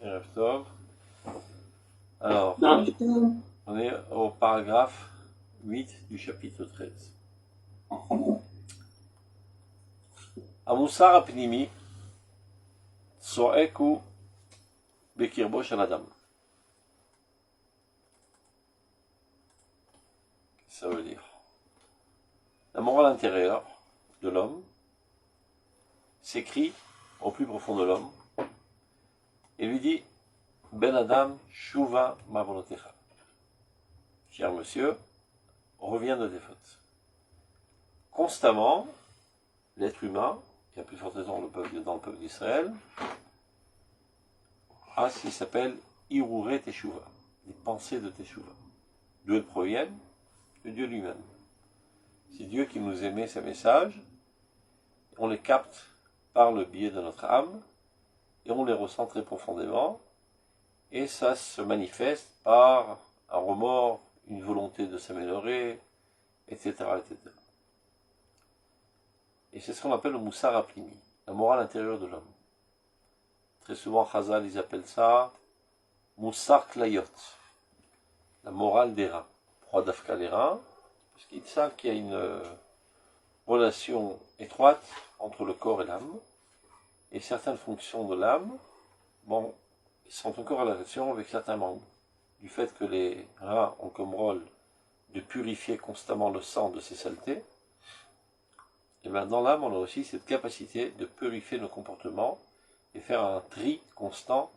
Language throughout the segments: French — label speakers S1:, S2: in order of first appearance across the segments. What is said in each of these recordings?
S1: Erev Tov. Alors, on est au paragraphe 8 du chapitre 13. Amoussar apnimi soeku bekirbo shel adam. Ça veut dire la morale intérieure de l'homme s'écrit au plus profond de l'homme et lui dit Ben Adam Shuva Mavonotecha. Cher monsieur, reviens de tes fautes. Constamment, l'être humain, et à plus forte raison dans le peuple d'Israël, a ce qui s'appelle Irure Teshuva, les pensées de Teshuva. D'où elles proviennent? De Dieu lui-même. C'est Dieu qui nous émet ses messages, on les capte par le biais de notre âme, et on les ressent très profondément, et ça se manifeste par un remords, une volonté de s'améliorer, etc., etc. Et c'est ce qu'on appelle le Moussar Apnimi, la morale intérieure de l'homme. Très souvent, Chazal, ils appellent ça Moussar Klayot, la morale des reins. Pourquoi d'Afka les reins? Parce qu'ils savent qu'il y a une relation étroite entre le corps et l'âme, et certaines fonctions de l'âme, sont encore en relation avec certains membres. Du fait que les reins ont comme rôle de purifier constamment le sang de ses saletés, et bien dans l'âme, on a aussi cette capacité de purifier nos comportements et faire un tri constant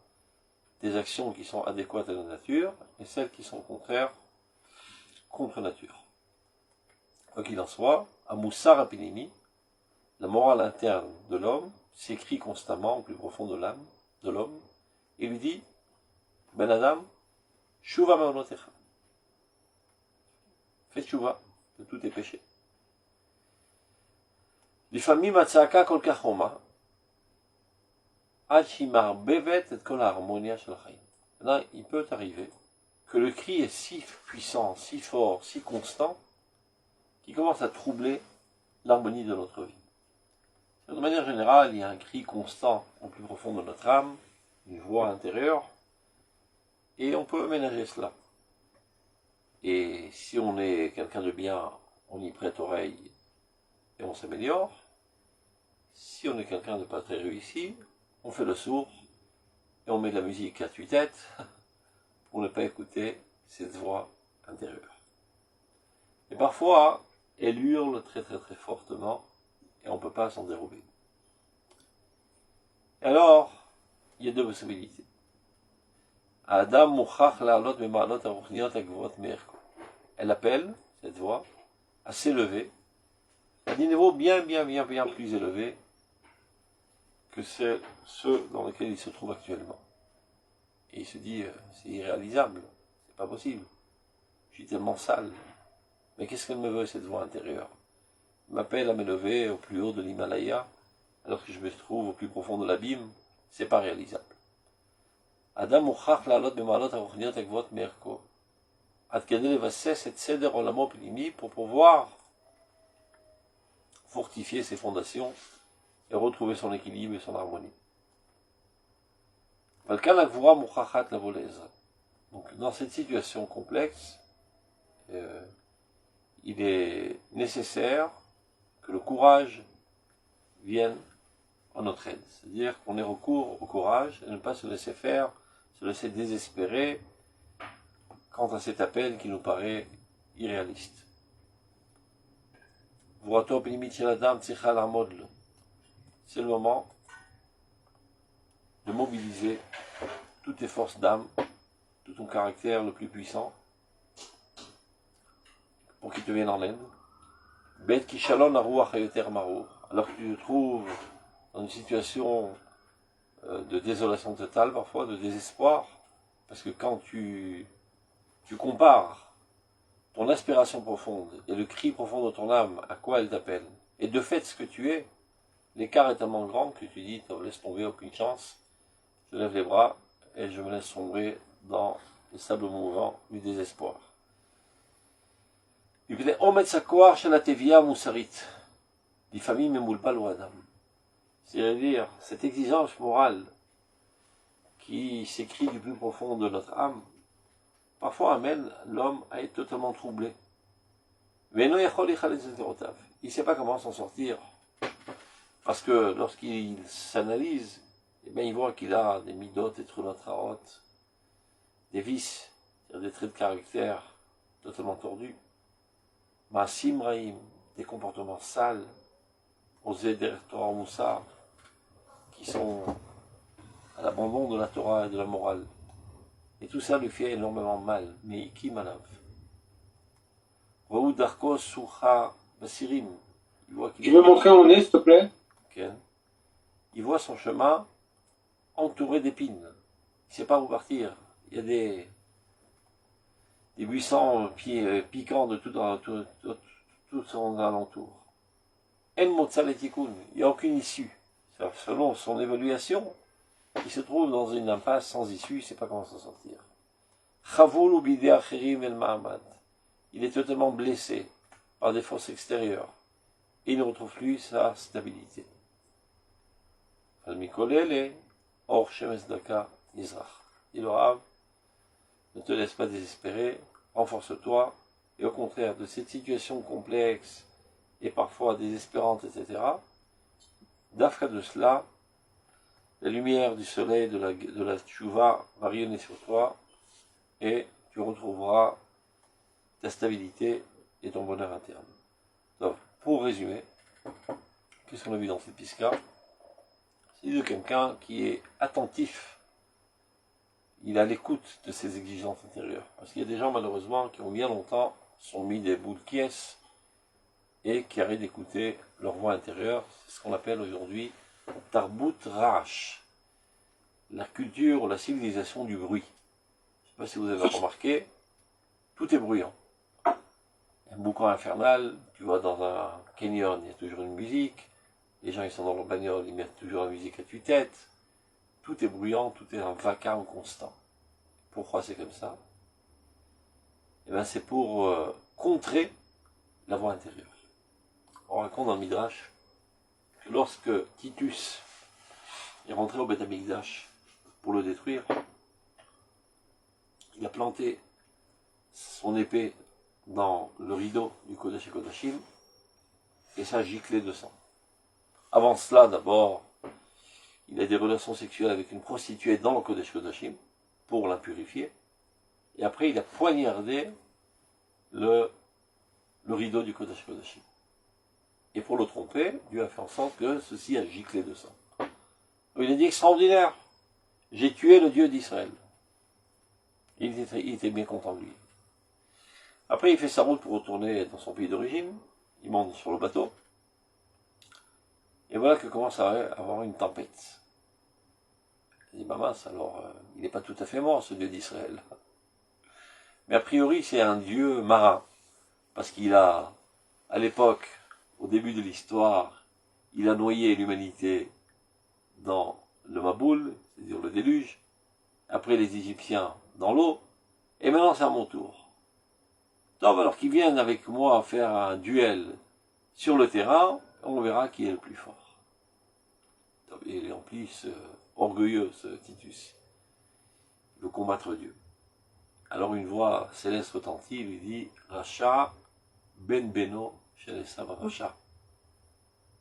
S1: des actions qui sont adéquates à la nature et celles qui sont contraires contre nature. Quoi qu'il en soit, à Moussar Apinimi, la morale interne de l'homme s'écrit constamment au plus profond de l'âme de l'homme et lui dit Ben Adam, Shuva Ma'onotecha. Fais Shuva de tous tes péchés. Lifamim Hatzaka Kol Kach Homa, Ad Shimar Bevet et Kol Harmonia Shel Chaim. Là, il peut arriver que le cri est si puissant, si fort, si constant, qu'il commence à troubler l'harmonie de notre vie. De manière générale, il y a un cri constant au plus profond de notre âme, une voix intérieure, et on peut ménager cela. Et si on est quelqu'un de bien, on y prête oreille et on s'améliore. Si on est quelqu'un de pas très réussi, on fait le sourd et on met de la musique à tue-tête pour ne pas écouter cette voix intérieure. Et parfois, elle hurle très très très fortement et on ne peut pas s'en dérober. Et alors, il y a deux possibilités. Adam Mouchach La'alot Bema'alot Aruchniot Agvot Me'erko. Elle appelle, cette voix, à s'élever à des niveaux bien plus élevés que ceux dans lesquels il se trouve actuellement. Et il se dit, c'est irréalisable, c'est pas possible. Je suis tellement sale. Mais qu'est-ce qu'elle me veut, cette voix intérieure? Elle m'appelle à m'élever au plus haut de l'Himalaya, alors que je me trouve au plus profond de l'abîme, c'est pas réalisable. Adam Mouchach La'alot Bema'alot Aruchniot Agvot Me'erko. Ad Kadeh Levasses et Seder Olamo Pnimi, pour pouvoir fortifier ses fondations et retrouver son équilibre et son harmonie. Donc, dans cette situation complexe, il est nécessaire que le courage vienne en notre aide. C'est-à-dire qu'on ait recours au courage et ne pas se laisser faire, se laisser désespérer quant à cet appel qui nous paraît irréaliste. C'est le moment de mobiliser toutes tes forces d'âme, tout ton caractère le plus puissant, pour qu'il te vienne en aide. Alors que tu te trouves dans une situation de désolation totale, parfois, de désespoir, parce que quand tu compares ton aspiration profonde et le cri profond de ton âme, à quoi elle t'appelle, et de fait ce que tu es, l'écart est tellement grand que tu dis, laisse tomber, aucune chance, je lève les bras et je me laisse sombrer dans les sables mouvants du désespoir. C'est-à-dire, cette exigence morale qui s'écrit du plus profond de notre âme, parfois amène l'homme à être totalement troublé. Mais non, il ne sait pas comment s'en sortir. Parce que lorsqu'il s'analyse, eh bien, il voit qu'il a des midot et trulotraot, des vices, c'est-à-dire des traits de caractère totalement tordus, Maasim Raïm, des comportements sales, osés des Torah Moussar, qui sont à l'abandon de la Torah et de la morale. Et tout ça lui fait énormément mal. Mais qui malave? Raoud Darkos Soucha Basirim.
S2: Tu veux montrer où on est, s'il te plaît?
S1: Okay. Il voit son chemin entouré d'épines. Il ne sait pas où partir. Il y a des buissons piquants de tout son alentour. En Motsal et Tikkun. Il n'y a aucune issue. Selon son évaluation, il se trouve dans une impasse sans issue, il ne sait pas comment s'en sortir. Chavul ou bidé acherim el ma'amad. Il est totalement blessé par des forces extérieures et il ne retrouve plus sa stabilité. Al mikolele or shemes daka nizrach. Il le Rav, ne te laisse pas désespérer, renforce-toi, et au contraire de cette situation complexe et parfois désespérante, etc., d'Afka de cela, la lumière du soleil de la tchouva va rayonner sur toi et tu retrouveras ta stabilité et ton bonheur interne. Donc, pour résumer, qu'est-ce qu'on a vu dans cette piska? C'est de quelqu'un qui est attentif, il est à l'écoute de ses exigences intérieures. Parce qu'il y a des gens, malheureusement, qui ont bien longtemps sont mis des boules quies et qui arrêtent d'écouter leur voix intérieure. C'est ce qu'on appelle aujourd'hui Tarbut Ra'ash, la culture, la civilisation du bruit. Je ne sais pas si vous avez remarqué, tout est bruyant. Un boucan infernal, tu vois, dans un canyon, il y a toujours une musique. Les gens, ils sont dans leur bagnole, ils mettent toujours la musique à tue-tête. Tout est bruyant, tout est un vacarme constant. Pourquoi c'est comme ça? Eh bien, c'est pour contrer la voix intérieure. On raconte dans le Midrash que lorsque Titus est rentré au Beth Amikdash pour le détruire, il a planté son épée dans le rideau du Kodesh et Kodashim et ça a giclé de sang. Avant cela, d'abord, il a des relations sexuelles avec une prostituée dans le Kodesh Kodashim pour la purifier. Et après, il a poignardé le rideau du Kodesh Kodashim. Et pour le tromper, Dieu a fait en sorte que ceci a giclé de sang. Il a dit extraordinaire, j'ai tué le Dieu d'Israël. Il était bien content de lui. Après, il fait sa route pour retourner dans son pays d'origine. Il monte sur le bateau. Et voilà que commence à avoir une tempête. Il dit, bah mince, alors, il n'est pas tout à fait mort, ce Dieu d'Israël. Mais a priori, c'est un Dieu marin. Parce qu'il a, à l'époque, au début de l'histoire, il a noyé l'humanité dans le Maboul, c'est-à-dire le déluge. Après, les Égyptiens dans l'eau. Et maintenant, c'est à mon tour. Donc, alors qu'ils viennent avec moi faire un duel sur le terrain, on verra qui est le plus fort. Et il est en plus orgueilleux, ce Titus. Il veut combattre Dieu. Alors une voix céleste retentit, lui dit Racha ben beno shel Esav Racha.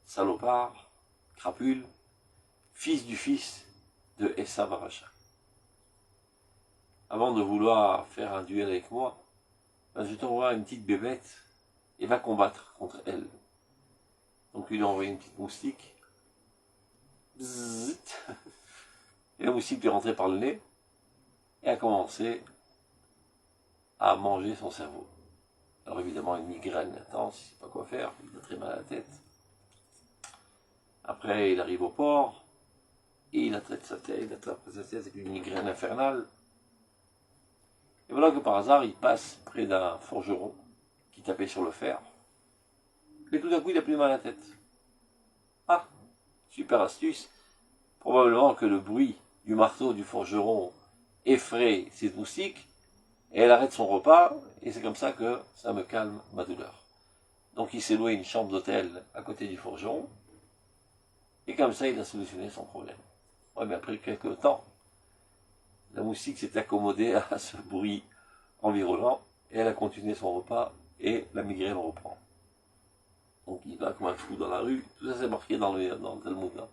S1: Salopard, crapule, fils du fils de Esav Racha. Avant de vouloir faire un duel avec moi, je t'envoie une petite bébête et va combattre contre elle. Donc il lui a envoyé une petite moustique. Bzzzt. Et la moustique lui est rentrée par le nez et a commencé à manger son cerveau. Alors évidemment une migraine intense, il ne sait pas quoi faire, il a très mal à la tête. Après il arrive au port et il attrape sa tête avec une migraine infernale. Et voilà que par hasard il passe près d'un forgeron qui tapait sur le fer. Et tout d'un coup il a plus mal à la tête. Ah, super astuce. Probablement que le bruit du marteau du forgeron effraie cette moustique, et elle arrête son repas, et c'est comme ça que ça me calme ma douleur. Donc il s'est loué une chambre d'hôtel à côté du forgeron, et comme ça il a solutionné son problème. Ouais, mais après quelques temps, la moustique s'est accommodée à ce bruit environnant, et elle a continué son repas, et la migraine reprend. Donc il va comme un fou dans la rue, tout ça c'est marqué dans le Talmud. Hein.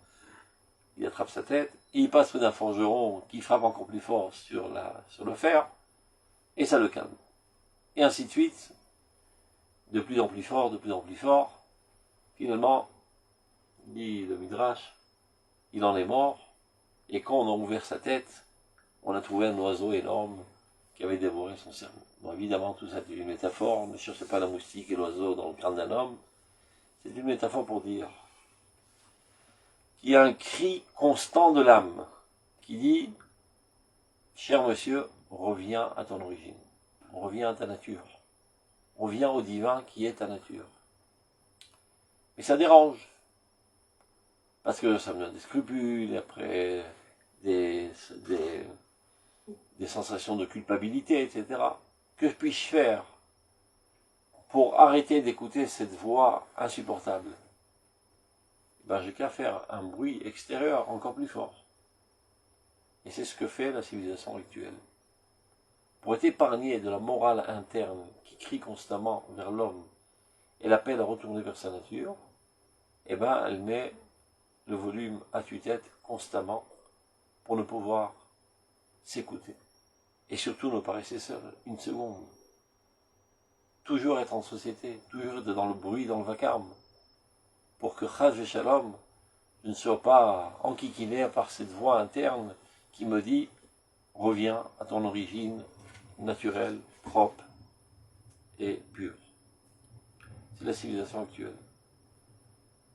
S1: Il attrape sa tête, et il passe près d'un forgeron qui frappe encore plus fort sur le fer, et ça le calme. Et ainsi de suite, de plus en plus fort, de plus en plus fort. Finalement, dit le Midrash, il en est mort, et quand on a ouvert sa tête, on a trouvé un oiseau énorme qui avait dévoré son cerveau. Bon, évidemment, tout ça est une métaphore, ne cherchez pas la moustique et l'oiseau dans le crâne d'un homme, c'est une métaphore pour dire qu'il y a un cri constant de l'âme qui dit « Cher monsieur, reviens à ton origine, reviens à ta nature, reviens au divin qui est ta nature. » Mais ça dérange, parce que ça me donne des scrupules, et après des sensations de culpabilité, etc. Que puis-je faire pour arrêter d'écouter cette voix insupportable? Ben, j'ai qu'à faire un bruit extérieur encore plus fort. Et c'est ce que fait la civilisation actuelle. Pour être épargnée de la morale interne qui crie constamment vers l'homme et l'appelle à retourner vers sa nature, eh ben, elle met le volume à tue-tête constamment pour ne pouvoir s'écouter. Et surtout ne pas rester seul une seconde. Toujours être en société, toujours être dans le bruit, dans le vacarme, pour que Chaz et Shalom ne sois pas enquiquiné par cette voix interne qui me dit « Reviens à ton origine naturelle, propre et pure ». C'est la civilisation actuelle.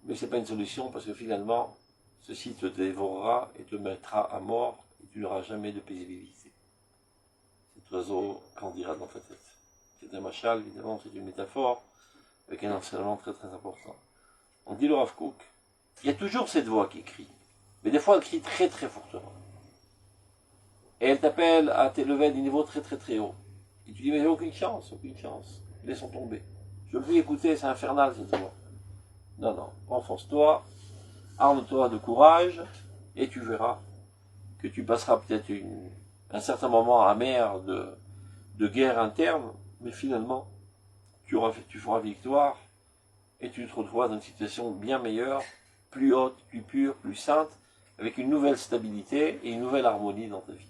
S1: Mais ce n'est pas une solution parce que finalement, ceci te dévorera et te mettra à mort et tu n'auras jamais de paisibilité. Cet oiseau grandira dans ta tête. C'est un machal, évidemment, c'est une métaphore avec un enseignement très très important. On dit le Rav Kook, il y a toujours cette voix qui crie, mais des fois elle crie très très fortement. Et elle t'appelle à t'élever à des niveaux très très très hauts. Et tu dis, mais j'ai aucune chance, laissons tomber. Je ne veux plus écouter, c'est infernal cette voix. Non, non, renforce-toi, arme-toi de courage, et tu verras que tu passeras peut-être un certain moment amer de guerre interne, mais finalement, tu feras victoire, et tu te retrouveras dans une situation bien meilleure, plus haute, plus pure, plus sainte, avec une nouvelle stabilité et une nouvelle harmonie dans ta vie.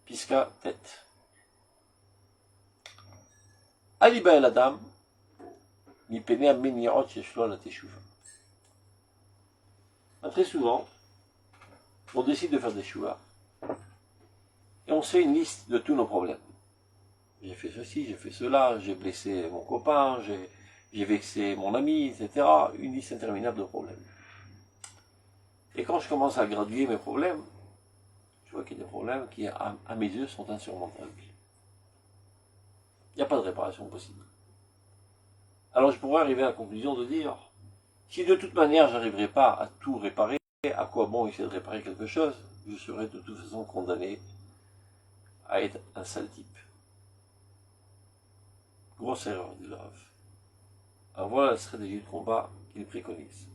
S1: Pisca, tête. Aliba el Adam, mi pene ameniot yeshlo la teshuva. Très souvent, on décide de faire des shuvas, et on se fait une liste de tous nos problèmes. J'ai fait ceci, j'ai fait cela, j'ai blessé mon copain, j'ai vexé mon ami, etc. Une liste interminable de problèmes. Et quand je commence à graduer mes problèmes, je vois qu'il y a des problèmes qui, à mes yeux, sont insurmontables. Il n'y a pas de réparation possible. Alors je pourrais arriver à la conclusion de dire, si de toute manière j'arriverai pas à tout réparer, à quoi bon essayer de réparer quelque chose? Je serai de toute façon condamné à être un sale type. Grosse erreur, dit le Rav. Alors voilà la stratégie de combat qu'il préconise.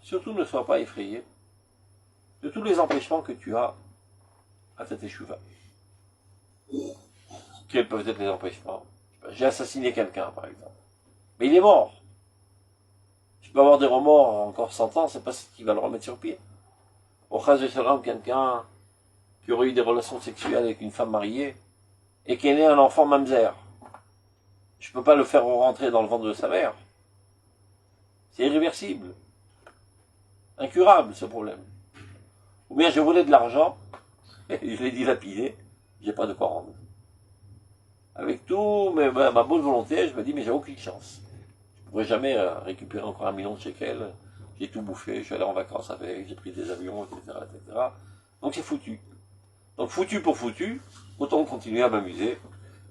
S1: Surtout ne sois pas effrayé de tous les empêchements que tu as à ta teshuva. Quels peuvent être les empêchements? J'ai assassiné quelqu'un, par exemple. Mais il est mort. Je peux avoir des remords encore 100 ans, c'est pas ce qui va le remettre sur pied. Au Chaz de Shalom, quelqu'un qui aurait eu des relations sexuelles avec une femme mariée et qui est né un enfant mamzer. Je peux pas le faire rentrer dans le ventre de sa mère. C'est irréversible. Incurable, ce problème. Ou bien je volais de l'argent, et je l'ai dilapidé, j'ai pas de quoi rendre. Avec tout ma bonne volonté, je me dis, mais j'ai aucune chance. Je ne pourrais jamais récupérer encore 1 million de shekels. J'ai tout bouffé, je suis allé en vacances avec, j'ai pris des avions, etc., etc. Donc c'est foutu. Donc foutu pour foutu, autant continuer à m'amuser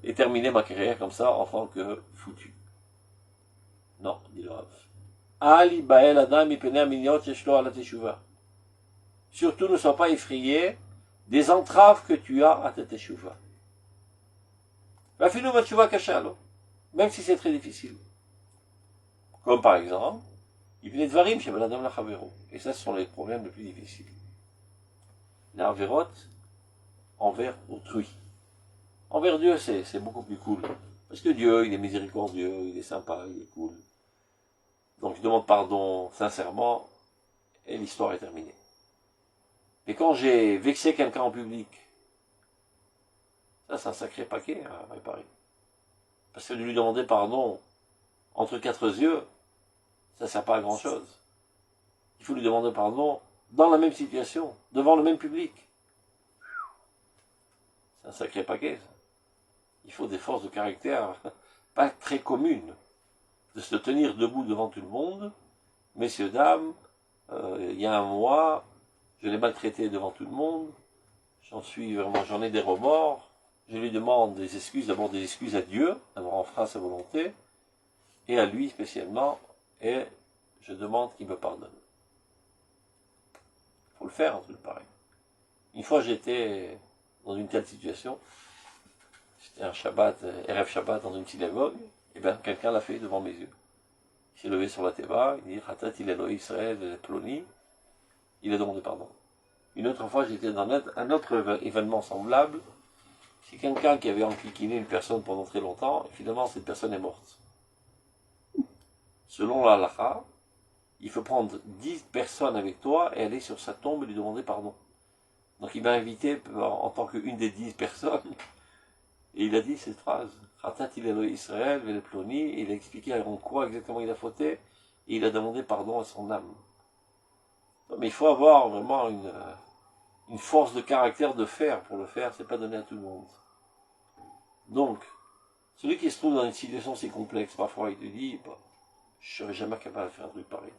S1: et terminer ma carrière comme ça en tant que foutu. Non, dit le Rav. Ali Bael Adam Ipene Aminiot Yeshlo ala Teshuva. Surtout ne sois pas effrayé des entraves que tu as à ta Teshuva. Vafilu Matshuva Kashalo, même si c'est très difficile. Comme par exemple, Il venait de Varim chez Baladam Lachavero. Et ça, ce sont les problèmes les plus difficiles. Les Averot envers autrui. Envers Dieu, c'est beaucoup plus cool. Parce que Dieu, il est miséricordieux, il est sympa, il est cool. Donc je demande pardon sincèrement, et l'histoire est terminée. Mais quand j'ai vexé quelqu'un en public, ça c'est un sacré paquet à réparer. Parce que de lui demander pardon entre quatre yeux, ça ne sert pas à grand chose. Il faut lui demander pardon dans la même situation, devant le même public. C'est un sacré paquet, ça. Il faut des forces de caractère pas très communes. De se tenir debout devant tout le monde. Messieurs, dames, il y a un mois, je l'ai maltraité devant tout le monde. J'en ai des remords. Je lui demande des excuses, d'abord des excuses à Dieu, d'avoir enfreint sa volonté, et à lui spécialement, et je demande qu'il me pardonne. Il faut le faire, un truc pareil. Une fois, j'étais dans une telle situation. C'était un Shabbat, Erev Shabbat dans une synagogue, et bien quelqu'un l'a fait devant mes yeux. Il s'est levé sur la théba, il dit Khatat il Eloi Israël Ploni, il a demandé pardon. Une autre fois, j'étais dans un autre événement semblable, c'est quelqu'un qui avait enquiquiné une personne pendant très longtemps, et finalement cette personne est morte. Selon la halakha, il faut prendre 10 personnes avec toi et aller sur sa tombe et lui demander pardon. Donc il m'a invité en tant qu'une des 10 personnes, et il a dit cette phrase, Khatat il Eloi Israël, Vele Ploni, et il a expliqué en quoi exactement il a fauté, et il a demandé pardon à son âme. Mais il faut avoir vraiment une force de caractère de faire pour le faire, c'est pas donné à tout le monde. Donc, celui qui se trouve dans une situation si complexe, parfois il te dit, bah, je serais jamais capable de faire un truc pareil.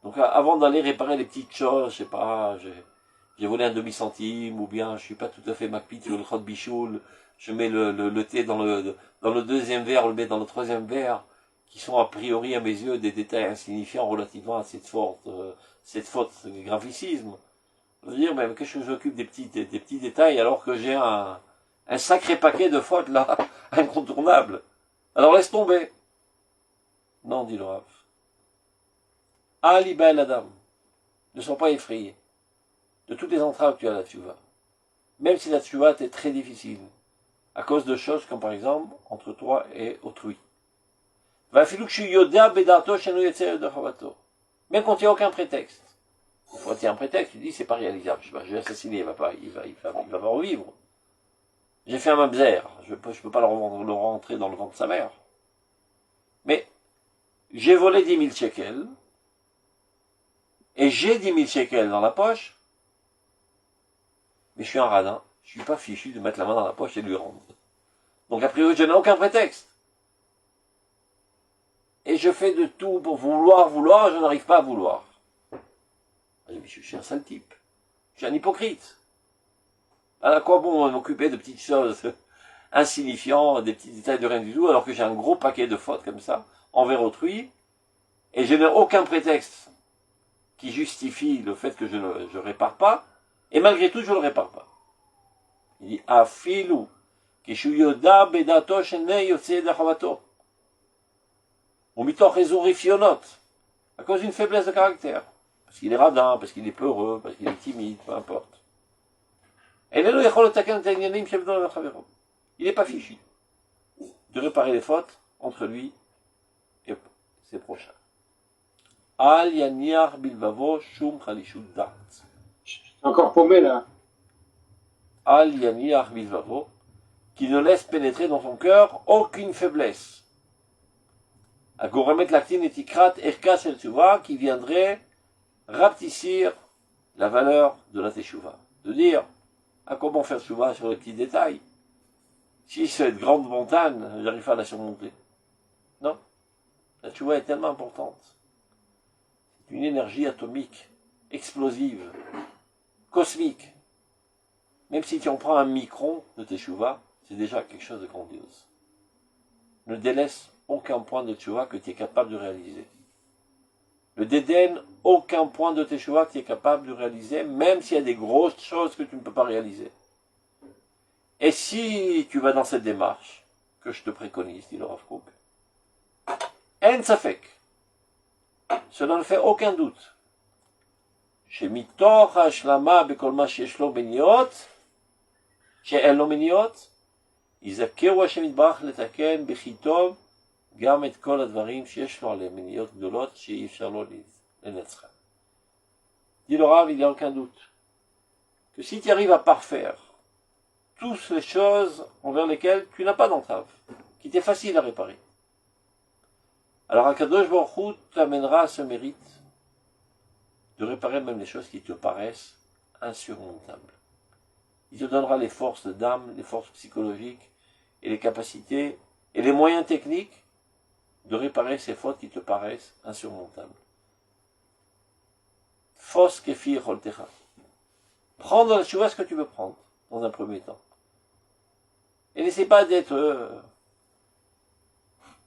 S1: Donc avant d'aller réparer les petites choses, je sais pas, j'ai volé un demi-centime, ou bien je suis pas tout à fait makpit sur le chod bichoul, je mets le thé dans le deuxième verre, on le met dans le troisième verre, qui sont a priori à mes yeux des détails insignifiants relativement à cette faute de gravicisme. Je veux dire, même que je m'occupe des petits détails alors que j'ai un sacré paquet de fautes là, incontournables. Alors laisse tomber. Non, dit le Rav. Ali ben Adam, ne sois pas effrayé de toutes les entraves que tu as là, tu vas. Même si la tchouva est très difficile, à cause de choses comme par exemple entre toi et autrui. Même quand il n'y a aucun prétexte. Une fois qu'il y a un prétexte, tu dis c'est pas réalisable. Je vais assassiner, il va pas revivre. J'ai fait un mamzer, je peux pas le rentrer dans le ventre de sa mère. Mais j'ai volé 10 000 shekels, et j'ai 10 000 shekels dans la poche, mais je suis un radin, je suis pas fichu de mettre la main dans la poche et de lui rendre. Donc a priori, je n'ai aucun prétexte. Et je fais de tout pour vouloir, je n'arrive pas à vouloir. Je suis un sale type. Je suis un hypocrite. À quoi bon m'occuper de petites choses insignifiantes, des petits détails de rien du tout, alors que j'ai un gros paquet de fautes comme ça, envers autrui, et je n'ai aucun prétexte qui justifie le fait que je ne répare pas, et malgré tout, je ne le répare pas. Il dit, Afilu, kishuyoda bedato shenei yotse dachavato. Ou mitoch ezurifionot, à cause d'une faiblesse de caractère. Parce qu'il est radin, parce qu'il est peureux, parce qu'il est timide, peu importe. Il n'est pas fichu de réparer les fautes entre lui et ses prochains. Al yaniar bilvavo shum chalishut dat.
S2: Encore paumé là.
S1: Al yaniar bilvavo, qui ne laisse pénétrer dans son cœur aucune faiblesse. Agoremet l'actin et tikrat erkas el tchouva, qui viendrait rapetissir la valeur de la teshuva. De dire, à comment faire tchouva sur les petits détails. Si cette grande montagne, j'arrive pas à la surmonter. Non. La tchouva est tellement importante. C'est une énergie atomique, explosive, cosmique. Même si tu en prends un micron de teshuva, c'est déjà quelque chose de grandiose. Ne délaisse aucun point de teshuva que tu es capable de réaliser. Ne dédaigne aucun point de teshuva que tu es capable de réaliser, même s'il y a des grosses choses que tu ne peux pas réaliser. Et si tu vas dans cette démarche, que je te préconise, dit le Rav Kook, en safek, cela ne fait aucun doute. שמתוך ההשלמה בכל מה שיש לו מניעות, שאין לו מניעות, יזכרו השם יתברך לתקן בכיתוב גם את כל הדברים שיש לו עליהם מניעות גדולות שאי אפשר לו לנצחן. Dit le Rav, il n'y a aucun doute que si tu arrives à parfaire toutes les choses envers lesquelles tu n'as pas d'entrave, qui t'est facile à réparer, alors Akadosh Baruch Hu t'amènera à ce mérite de réparer même les choses qui te paraissent insurmontables. Il te donnera les forces d'âme, les forces psychologiques et les capacités et les moyens techniques de réparer ces fautes qui te paraissent insurmontables. Fos kefir holtecha. Prends dans la tchouva ce que tu veux prendre, dans un premier temps. Et n'essaie pas d'être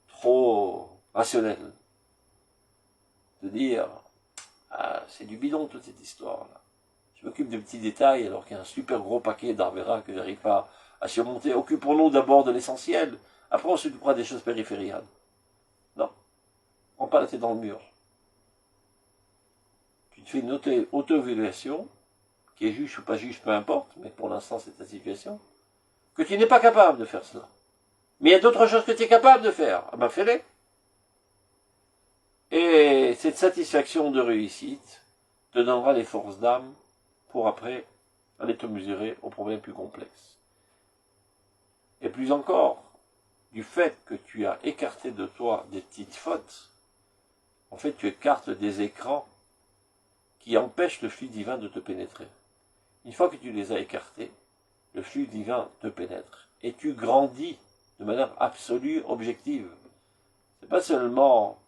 S1: trop rationnel. De dire, ah, c'est du bidon toute cette histoire-là. Je m'occupe de petits détails alors qu'il y a un super gros paquet d'arvera que j'arrive pas à surmonter. Occupons-nous d'abord de l'essentiel. Après on s'occupera des choses périphériales. Non. Prends pas la tête dans le mur. Tu te fais une auto-évaluation, qui est juge ou pas juge, peu importe, mais pour l'instant c'est ta situation, que tu n'es pas capable de faire cela. Mais il y a d'autres choses que tu es capable de faire. Ah ben fais-les. Et cette satisfaction de réussite te donnera les forces d'âme pour après aller te mesurer aux problèmes plus complexes. Et plus encore, du fait que tu as écarté de toi des petites fautes, en fait tu écartes des écrans qui empêchent le flux divin de te pénétrer. Une fois que tu les as écartés, le flux divin te pénètre. Et tu grandis de manière absolue, objective. C'est pas seulement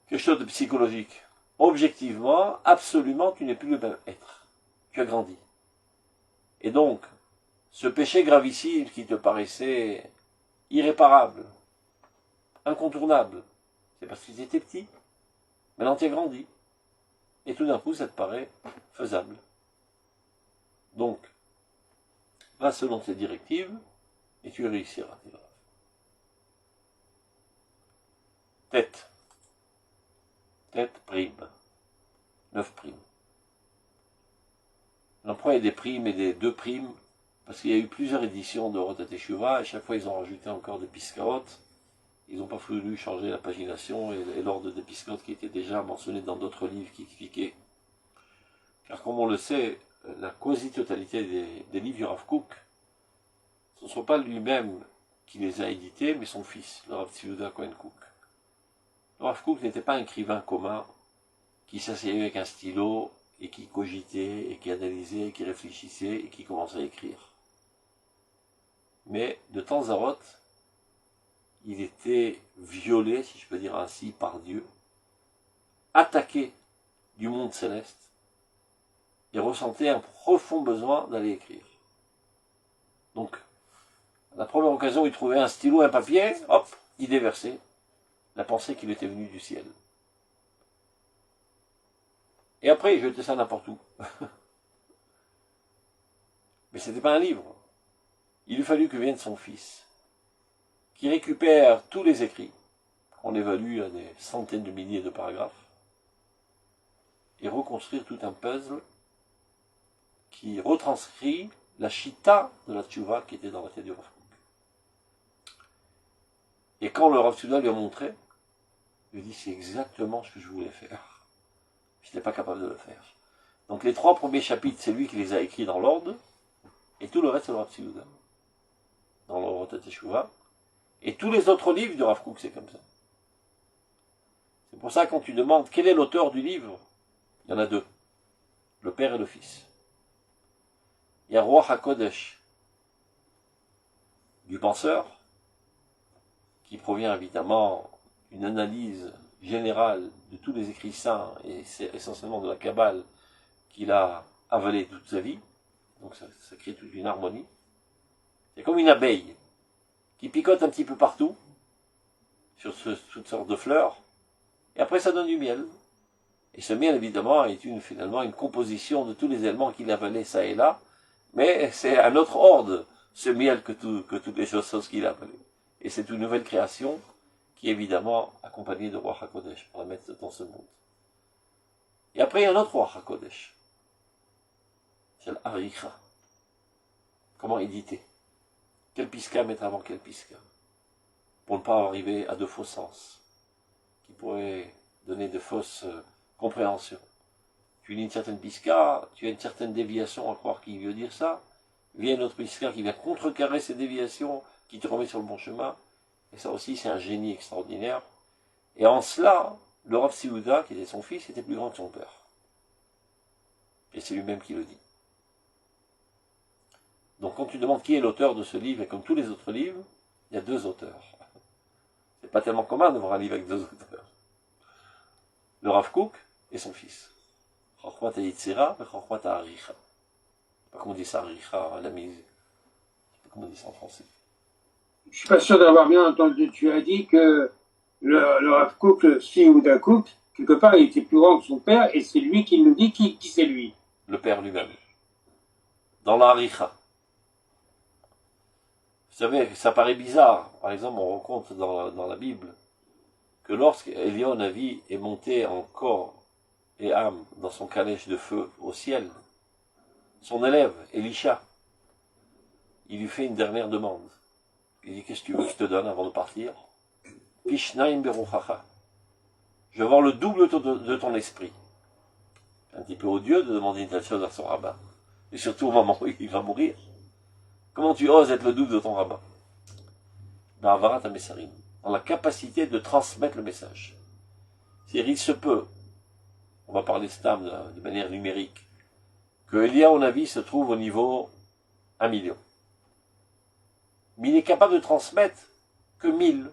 S1: quelque chose de psychologique. Objectivement, absolument, tu n'es plus le même être. Tu as grandi. Et donc, ce péché gravissime qui te paraissait irréparable, incontournable, c'est parce que tu étais petit. Maintenant, tu as grandi. Et tout d'un coup, ça te paraît faisable. Donc, va selon ces directives, et tu réussiras. Tête. Tête, prime. 9 primes. L'emploi est des primes et des 2 primes, parce qu'il y a eu plusieurs éditions de Rotat Teshuvah, et chaque fois ils ont rajouté encore des piskaot. Ils n'ont pas voulu changer la pagination et l'ordre des piskaot qui était déjà mentionné dans d'autres livres qui expliquaient. Car comme on le sait, la quasi-totalité des livres du Rav Kook, ce ne sont pas lui-même qui les a édités, mais son fils, le Rav Tzvi Cohen Kook. Le Rav Kook n'était pas un écrivain commun qui s'asseyait avec un stylo et qui cogitait, et qui analysait, et qui réfléchissait, et qui commençait à écrire. Mais de temps à autre, il était violé, si je peux dire ainsi, par Dieu, attaqué du monde céleste, et ressentait un profond besoin d'aller écrire. Donc, à la première occasion où il trouvait un stylo, un papier, hop, il déversait la pensée qu'il était venu du ciel. Et après, il jetait ça n'importe où. Mais c'était pas un livre. Il lui fallut que vienne son fils, qui récupère tous les écrits, qu'on évalue à des centaines de milliers de paragraphes, et reconstruire tout un puzzle qui retranscrit la chita de la tchouva qui était dans la tête du Rav Kook. Et quand le Rav Tzvi lui a montré, il lui dit c'est exactement ce que je voulais faire. Je n'étais pas capable de le faire. Donc les 3 premiers chapitres, c'est lui qui les a écrits dans l'ordre, et tout le reste c'est le Rav Tzvi dans le Rotat Teshuvah. Et tous les autres livres du Rav Kook, c'est comme ça. C'est pour ça quand tu demandes quel est l'auteur du livre, il y en a 2. Le père et le fils. Il y a Ruach HaKodesh du penseur, qui provient évidemment d'une analyse générale de tous les écrits saints, et c'est essentiellement de la Kabbale qu'il a avalé toute sa vie. Donc ça crée toute une harmonie. C'est comme une abeille qui picote un petit peu partout, sur toutes sortes de fleurs, et après ça donne du miel. Et ce miel, évidemment, est finalement une composition de tous les éléments qu'il a avalés ça et là, mais c'est un autre ordre, ce miel, que toutes les choses qu'il a avalées. Et c'est une nouvelle création qui est évidemment accompagné de Roi HaKodesh pour la mettre dans ce monde. Et après, il y a un autre Roi HaKodesh. C'est l'Aricha. Comment éditer? Quel piska mettre avant quel piska? Pour ne pas arriver à de faux sens, qui pourraient donner de fausses compréhensions. Tu lis une certaine piska, tu as une certaine déviation à croire qu'il veut dire ça, vient une autre piska qui vient contrecarrer ces déviations, qui te remet sur le bon chemin, et ça aussi c'est un génie extraordinaire. Et en cela, le Rav Siouda, qui était son fils, était plus grand que son père. Et c'est lui-même qui le dit. Donc quand tu demandes qui est l'auteur de ce livre, et comme tous les autres livres, il y a deux auteurs. C'est pas tellement commun de voir un livre avec deux auteurs. Le Rav Kook et son fils. Chochmat Yitzira et Chochmat Aricha. Je sais pas comment on dit ça, Aricha, à la mise. Je sais pas comment on dit ça en français.
S2: Je suis pas sûr d'avoir bien entendu. Tu as dit que le Rav Kook, le Yehuda Kook, quelque part, il était plus grand que son père, et c'est lui qui nous dit qui c'est lui.
S1: Le père lui-même. Dans la Aricha. Vous savez, ça paraît bizarre. Par exemple, on rencontre dans la Bible que lorsque Eliyahu Navi est monté en corps et âme dans son calèche de feu au ciel, son élève, Elisha, il lui fait une dernière demande. Il dit, qu'est-ce que tu veux que je te donne avant de partir? Pishnaim beruchacha. Je veux voir le double de ton esprit. Un petit peu odieux de demander une telle chose à son rabbin. Et surtout au moment où il va mourir. Comment tu oses être le double de ton rabbin? Dans Avarat HaMesarim, dans la capacité de transmettre le message. C'est-à-dire, il se peut, on va parler stam de manière numérique, que Eliyahu Navi se trouve au niveau 1 million. Mais il est capable de transmettre que 1000.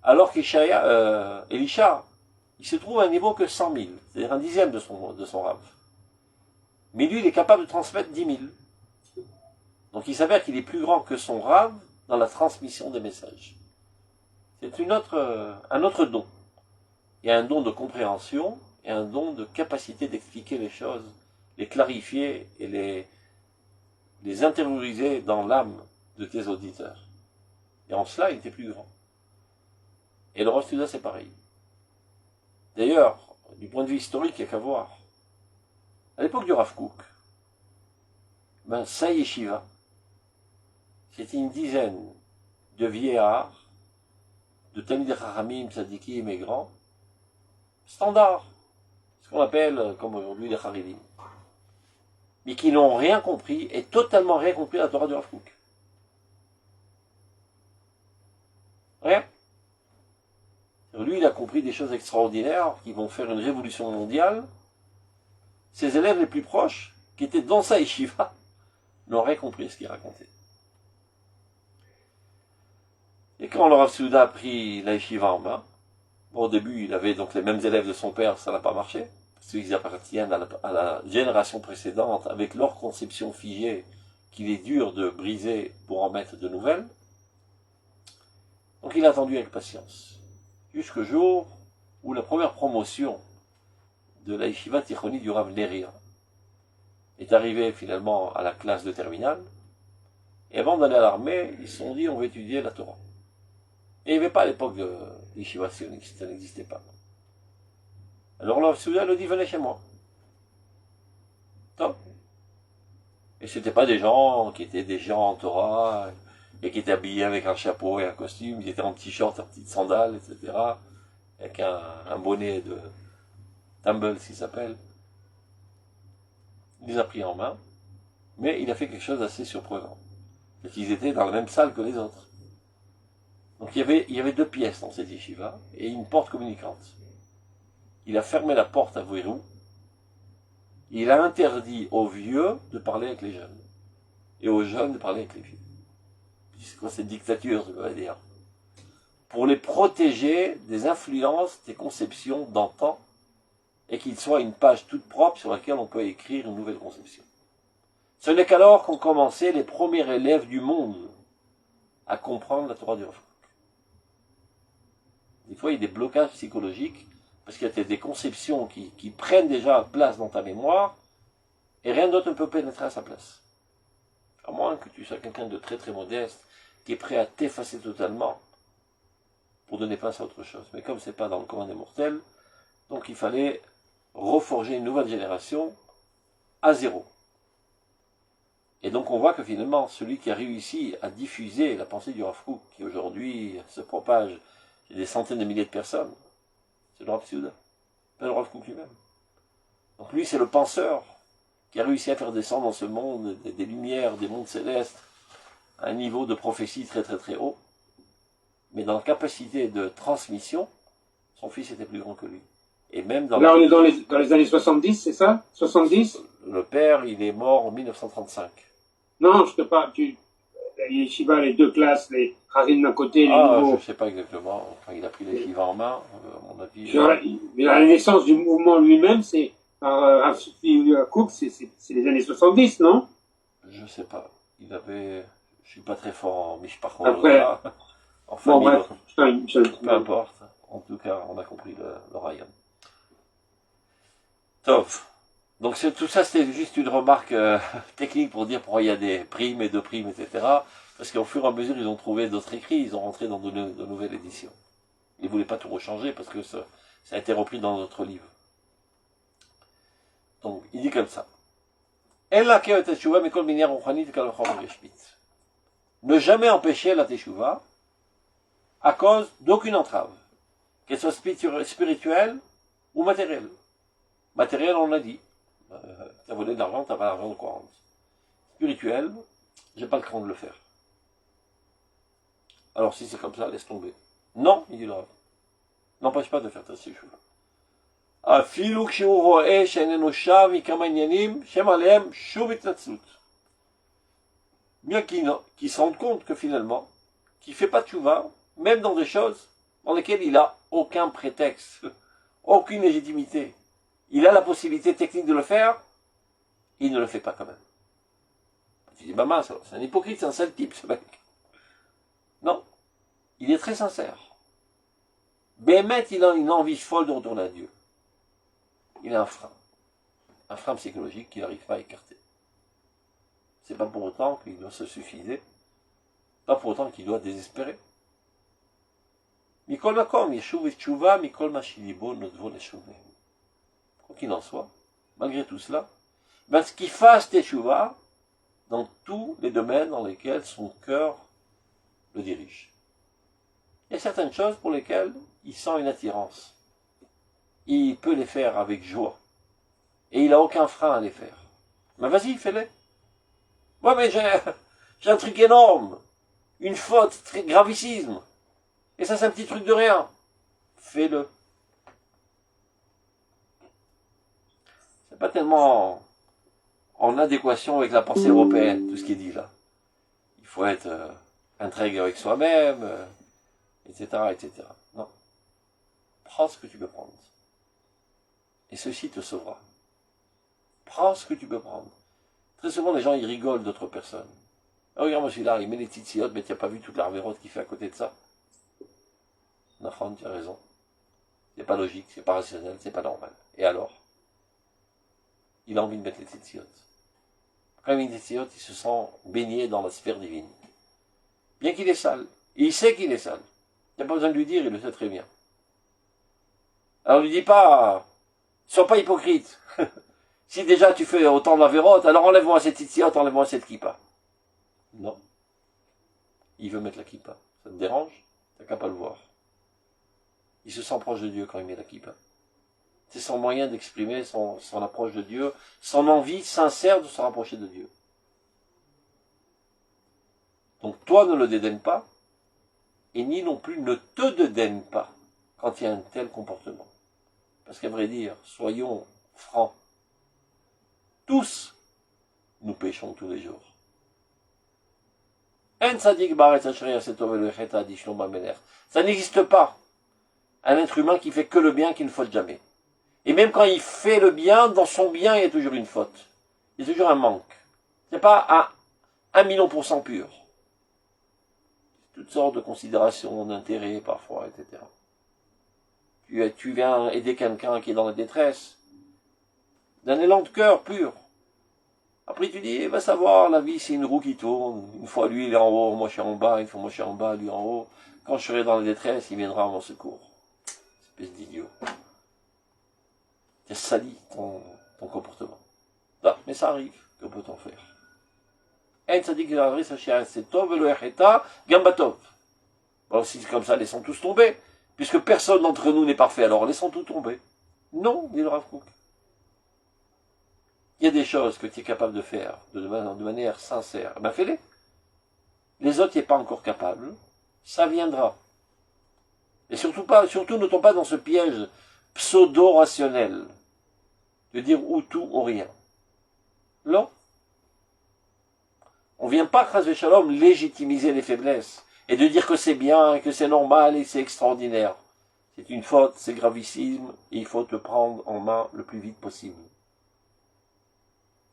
S1: Alors qu'Elisha, il se trouve à un niveau que 100 000, c'est-à-dire un dixième de son rave. Mais lui, il est capable de transmettre 10 000. Donc il s'avère qu'il est plus grand que son rave dans la transmission des messages. C'est un autre don. Il y a un don de compréhension et un don de capacité d'expliquer les choses, les clarifier et les intérioriser dans l'âme de tes auditeurs. Et en cela, il était plus grand. Et le Rav Siouda, c'est pareil. D'ailleurs, du point de vue historique, il n'y a qu'à voir. À l'époque du Rav Kook, sa yeshiva, c'était une dizaine de vieillards, de Talmidei Chachamim, tzadikim et grands, standards, ce qu'on appelle, comme aujourd'hui, les Haridim, mais qui n'ont rien compris, et totalement rien compris à la Torah du Rav Kook. Rien. Lui, il a compris des choses extraordinaires qui vont faire une révolution mondiale. Ses élèves les plus proches, qui étaient dans sa yeshiva, n'ont rien compris ce qu'il racontait. Et quand le Rav Siouda a pris la yeshiva en main, bon, au début, il avait donc les mêmes élèves de son père, ça n'a pas marché, parce qu'ils appartiennent à la génération précédente, avec leur conception figée, qu'il est dur de briser pour en mettre de nouvelles. Donc il a attendu avec patience, jusqu'au jour où la première promotion de la yeshiva tichoni du Rav Neria est arrivée finalement à la classe de terminale, et avant d'aller à l'armée, ils se sont dit on va étudier la Torah. Et il n'y avait pas à l'époque de yeshiva sioniste, ça n'existait pas. Alors le Rav Siouda le dit venez chez moi. Top. Et c'était pas des gens qui étaient des gens en Torah, et qui étaient habillés avec un chapeau et un costume, ils étaient en t-shirt, en petites sandales, etc., avec un bonnet de Tumble, s'il s'appelle. Il les a pris en main, mais il a fait quelque chose d'assez surprenant. C'est qu'ils étaient dans la même salle que les autres. Donc il y avait deux pièces dans cette yeshiva, et une porte communicante. Il a fermé la porte à verrou, et il a interdit aux vieux de parler avec les jeunes, et aux jeunes de parler avec les vieux. C'est quoi cette dictature, je vais dire? Pour les protéger des influences, des conceptions d'antan, et qu'il soit une page toute propre sur laquelle on peut écrire une nouvelle conception. Ce n'est qu'alors qu'ont commencé les premiers élèves du monde à comprendre la Torah du Rav Kook. Des fois, il y a des blocages psychologiques, parce qu'il y a des conceptions qui prennent déjà place dans ta mémoire, et rien d'autre ne peut pénétrer à sa place. À moins que tu sois quelqu'un de très très modeste, qui est prêt à t'effacer totalement pour donner place à autre chose. Mais comme c'est pas dans le commun des mortels, donc il fallait reforger une nouvelle génération à zéro. Et donc on voit que finalement, celui qui a réussi à diffuser la pensée du Rav Kook, qui aujourd'hui se propage chez des centaines de milliers de personnes, c'est le Rav Tzouda, pas le Rav Kook lui-même. Donc lui, c'est le penseur qui a réussi à faire descendre dans ce monde des lumières, des mondes célestes, à un niveau de prophétie très très très haut. Mais dans la capacité de transmission, son fils était plus grand que lui. Et même dans
S2: Là, on est dans les années 70, c'est ça? 70?
S1: Le père, il est mort en 1935.
S2: Non, je te parle, les yeshivas, les deux classes, les harim d'un côté, les nouveaux.
S1: Je ne sais pas exactement. Enfin, il a pris les yeshivas en main, à mon avis.
S2: Mais la naissance du mouvement lui-même, c'est par Kook, c'est les années 70, non?
S1: Je ne sais pas. Il avait... Je suis pas très fort en Mishpachot.
S2: Après,
S1: en famille,
S2: bref,
S1: peu importe. En tout cas, on a compris le rayon. Top. Donc tout ça, c'était juste une remarque technique pour dire pourquoi il y a des primes et deux primes, etc. Parce qu'au fur et à mesure, ils ont trouvé d'autres écrits, ils ont rentré dans de nouvelles éditions. Ils ne voulaient pas tout rechanger parce que ça a été repris dans d'autres livres. Donc, il dit comme ça. Ne jamais empêcher la teshuva à cause d'aucune entrave, qu'elle soit spirituelle ou matérielle. Matérielle, on l'a dit. T'as volé de l'argent, t'as pas l'argent de quoi rendre. Spirituel, j'ai pas le cran de le faire. Alors si c'est comme ça, laisse tomber. Non, il dit le Rav. N'empêche pas de faire ta teshuva. אפילו כשהוא רואה שאיננו שב מכמה עניינים שם עליהם שוב התנצלות. Bien qu'il se rende compte que finalement, qu'il ne fait pas de tchouva, même dans des choses dans lesquelles il n'a aucun prétexte, aucune légitimité. Il a la possibilité technique de le faire, il ne le fait pas quand même. Tu dis, maman, c'est un hypocrite, c'est un sale type ce mec. Non, il est très sincère. Bémet, il a une envie folle de retourner à Dieu. Il a un frein psychologique qu'il n'arrive pas à écarter. C'est pas pour autant qu'il doit se suffiser, pas pour autant qu'il doit désespérer. Mikol makom, yeshuv tshuva, mikol mashilibo, nodvo leshuv. Quoi qu'il en soit, malgré tout cela, parce qu'il fasse teshuva dans tous les domaines dans lesquels son cœur le dirige. Il y a certaines choses pour lesquelles il sent une attirance. Il peut les faire avec joie. Et il n'a aucun frein à les faire. Mais vas-y, fais-les. Ouais, mais j'ai un truc énorme. Une faute très gravissime. Et ça, c'est un petit truc de rien. Fais-le. C'est pas tellement en adéquation avec la pensée européenne, tout ce qui est dit là. Il faut être intègre avec soi-même, etc., etc. Non. Prends ce que tu peux prendre. Et ceci te sauvera. Prends ce que tu peux prendre. Très souvent, les gens, ils rigolent d'autres personnes. Oh, regarde, moi, celui-là, il met les titsiotes, mais tu n'as pas vu toute la révolte qu'il fait à côté de ça. Nafran, tu as raison. C'est pas logique, c'est pas rationnel, c'est pas normal. Et alors? Il a envie de mettre les titsiotes. Quand il met les titsiotes, il se sent baigné dans la sphère divine. Bien qu'il est sale. Et il sait qu'il est sale. Il n'y a pas besoin de lui dire, il le sait très bien. Alors, ne lui dis pas... Sois pas hypocrite. Si déjà tu fais autant d'avérotes, alors enlève-moi cette titsiote, enlève-moi cette kippa. Non. Il veut mettre la kippa. Ça te dérange? T'as qu'à pas le voir. Il se sent proche de Dieu quand il met la kippa. C'est son moyen d'exprimer son approche de Dieu, son envie sincère de se rapprocher de Dieu. Donc toi ne le dédaigne pas, et ni non plus ne te dédaigne pas quand il y a un tel comportement. Parce qu'à vrai dire, soyons francs, tous, nous péchons tous les jours. Ça n'existe pas un être humain qui fait que le bien, qui ne faute jamais. Et même quand il fait le bien, dans son bien, il y a toujours une faute. Il y a toujours un manque. C'est pas à 1 000 000% pur. Toutes sortes de considérations, d'intérêts parfois, etc. Tu viens aider quelqu'un qui est dans la détresse, d'un élan de cœur pur. Après tu dis, va savoir, la vie c'est une roue qui tourne. Une fois lui il est en haut, moi je suis en bas, une fois moi je suis en bas, lui en haut. Quand je serai dans la détresse, il viendra à mon secours. Espèce d'idiot. Tu as sali ton comportement. Non, mais ça arrive, que peut-on faire? Bon, si c'est comme ça, laissons tous tomber. Puisque personne d'entre nous n'est parfait, alors laissons tout tomber. Non, dit le Rav Kook. Il y a des choses que tu es capable de faire de manière sincère. Ben fais-les. Les autres, tu n'es pas encore capable. Ça viendra. Et surtout ne tombe pas dans ce piège pseudo-rationnel de dire ou tout ou rien. Non. On ne vient pas, chas shalom, légitimiser les faiblesses et de dire que c'est bien, que c'est normal et c'est extraordinaire. C'est une faute, c'est gravissime, et il faut te prendre en main le plus vite possible.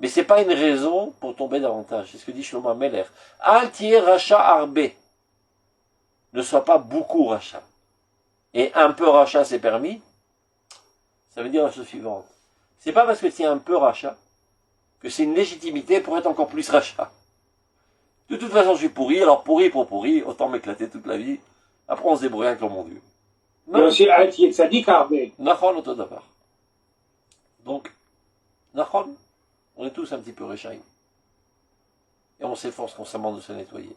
S1: Mais c'est pas une raison pour tomber davantage. C'est ce que dit Shlomo Ameler. Al tier racha arbe. Ne sois pas beaucoup racha. Et un peu racha c'est permis. Ça veut dire la chose suivante. C'est pas parce que tu es un peu racha que c'est une légitimité pour être encore plus racha. De toute façon, je suis pourri, alors pourri pour pourri, autant m'éclater toute la vie. Après, on se débrouille avec le mon Dieu.
S2: Il y a aussi Al-Tier Tzadik Arbe.
S1: Nachon autodavar. Donc, Nachon, on est tous un petit peu réchaïm. Et on s'efforce constamment de se nettoyer.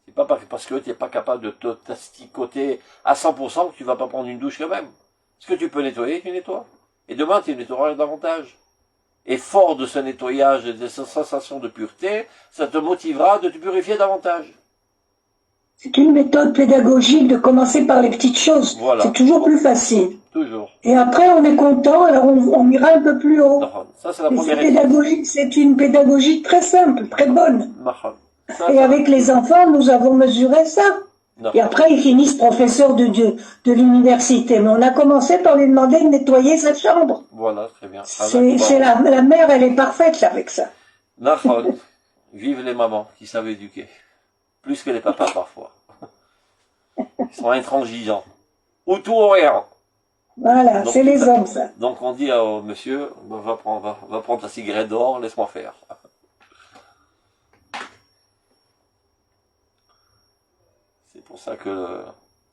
S1: C'est pas parce que tu n'es pas capable de te tasticoter à 100% que tu vas pas prendre une douche quand même. Ce que tu peux nettoyer, tu nettoies. Et demain, tu nettoieras davantage. Et fort de ce nettoyage et de cette sensation de pureté, ça te motivera de te purifier davantage.
S3: C'est une méthode pédagogique de commencer par les petites choses.
S1: Voilà.
S3: C'est toujours plus facile.
S1: Toujours.
S3: Et après, on est content, alors on ira un peu plus haut.
S1: Ça, c'est la
S3: Mais
S1: première étape.
S3: c'est une pédagogie très simple, très bonne.
S1: Ça,
S3: Et avec les enfants, nous avons mesuré ça. Et après, ils finissent professeurs de l'université. Mais on a commencé par lui demander de nettoyer sa chambre.
S1: Voilà, très bien.
S3: La mère, elle est parfaite avec ça.
S1: Nachon, vive les mamans qui savent éduquer. Plus que les papas parfois. Ils sont intransigeants. Ou tout ou rien.
S3: Voilà, c'est les hommes, ça.
S1: Donc on dit au monsieur, va prendre ta cigarette dehors, laisse-moi faire. C'est pour ça que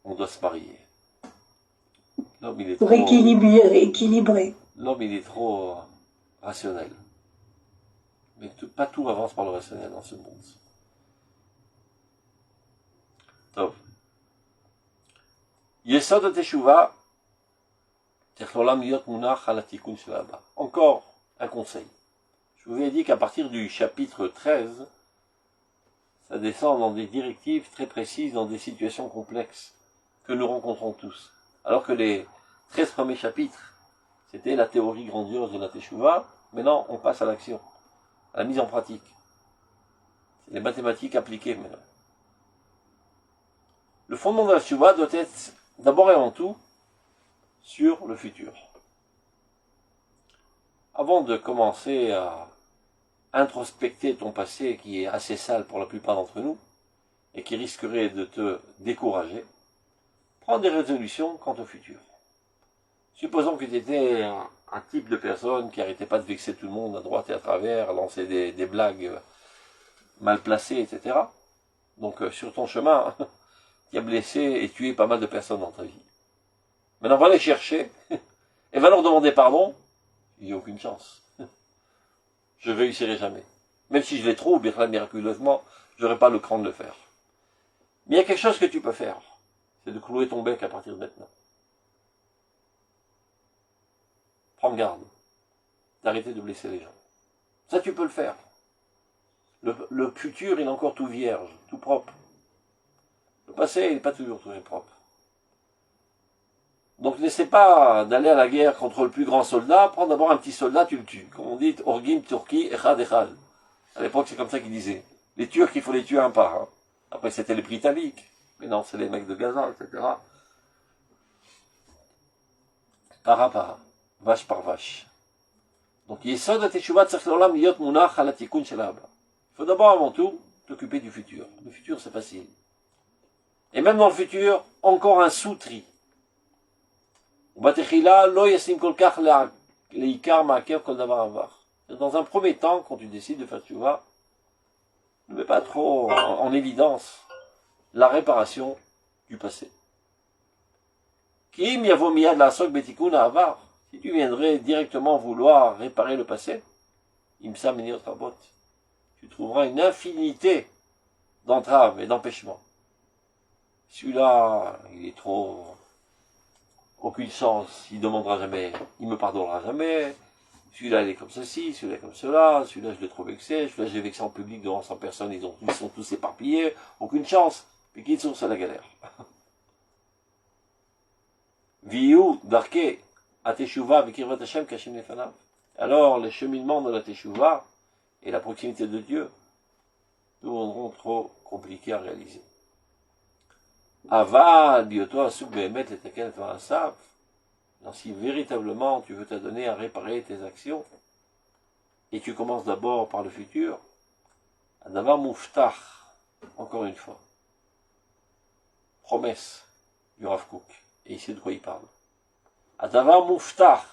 S1: on doit se marier. L'homme, il est
S3: pour
S1: trop...
S3: équilibrer.
S1: L'homme, il est trop rationnel. Mais pas tout avance par le rationnel dans ce monde. Tov. Yesod Teshuva, encore un conseil. Je vous ai dit qu'à partir du chapitre 13, ça descend dans des directives très précises, dans des situations complexes que nous rencontrons tous. Alors que les 13 premiers chapitres, c'était la théorie grandiose de la Teshuva. Maintenant, on passe à l'action, à la mise en pratique. C'est les mathématiques appliquées maintenant. Le fondement de la Teshuva doit être d'abord et avant tout sur le futur. Avant de commencer à introspecter ton passé qui est assez sale pour la plupart d'entre nous et qui risquerait de te décourager, prends des résolutions quant au futur. Supposons que tu étais un type de personne qui n'arrêtait pas de vexer tout le monde à droite et à travers, à lancer des blagues mal placées, etc. Donc sur ton chemin, tu as blessé et tué pas mal de personnes dans ta vie. Maintenant, va les chercher et va leur demander pardon. Il n'y a aucune chance. Je ne réussirai jamais. Même si je les trouve, miraculeusement, je n'aurai pas le cran de le faire. Mais il y a quelque chose que tu peux faire. C'est de clouer ton bec à partir de maintenant. Prends garde d'arrêter de blesser les gens. Ça, tu peux le faire. Le futur, il est encore tout vierge, tout propre. Le passé, il n'est pas toujours tout propre. Donc n'essaie pas d'aller à la guerre contre le plus grand soldat, prends d'abord un petit soldat, tu le tues. Comme on dit, Orgim, Turki, Echad, Echad. À l'époque, c'est comme ça qu'ils disaient. Les Turcs, il faut les tuer un par un. Après, c'était les Britanniques. Mais non, c'est les mecs de Gaza, etc. Para, para. Vache par vache. Donc, Yesod HaTeshuva tzarich l'olam liyot munach ala tikun shel haba. Il faut d'abord, avant tout, t'occuper du futur. Le futur, c'est facile. Et même dans le futur, encore un sous-tri. ובתחילה לא ישים כל כך לעיקר מעכב כל דבר עבר. Dans un premier temps, quand tu décides de faire tchouva, ne mets pas trop en évidence la réparation du passé. Kim yavo miyad la'asok betikun ha'avar. Si tu viendrais directement vouloir réparer le passé, imsa meniot rabot, tu trouveras une infinité d'entraves et d'empêchements. Celui-là, il est trop... aucune chance, il demandera jamais, il me pardonnera jamais. Celui-là, il est comme ceci, celui-là comme cela, celui-là, je l'ai trop vexé, celui-là, j'ai vexé en public devant 100 personnes, ils sont tous éparpillés, aucune chance. Puis qui sont à la galère. Viou, darke, à Teshuvah, Vikirvat Hashem, Kashim Lefanav. Alors, les cheminements de la Teshuvah et la proximité de Dieu deviendront trop compliqués à réaliser. Avad, Dioto, Asuk, Behemet, et Tekel, Tvasav. Si véritablement tu veux t'adonner à réparer tes actions, et tu commences d'abord par le futur, Adava Muftach, encore une fois, promesse du Rav Kook, et ici de quoi il parle. Adava Muftach,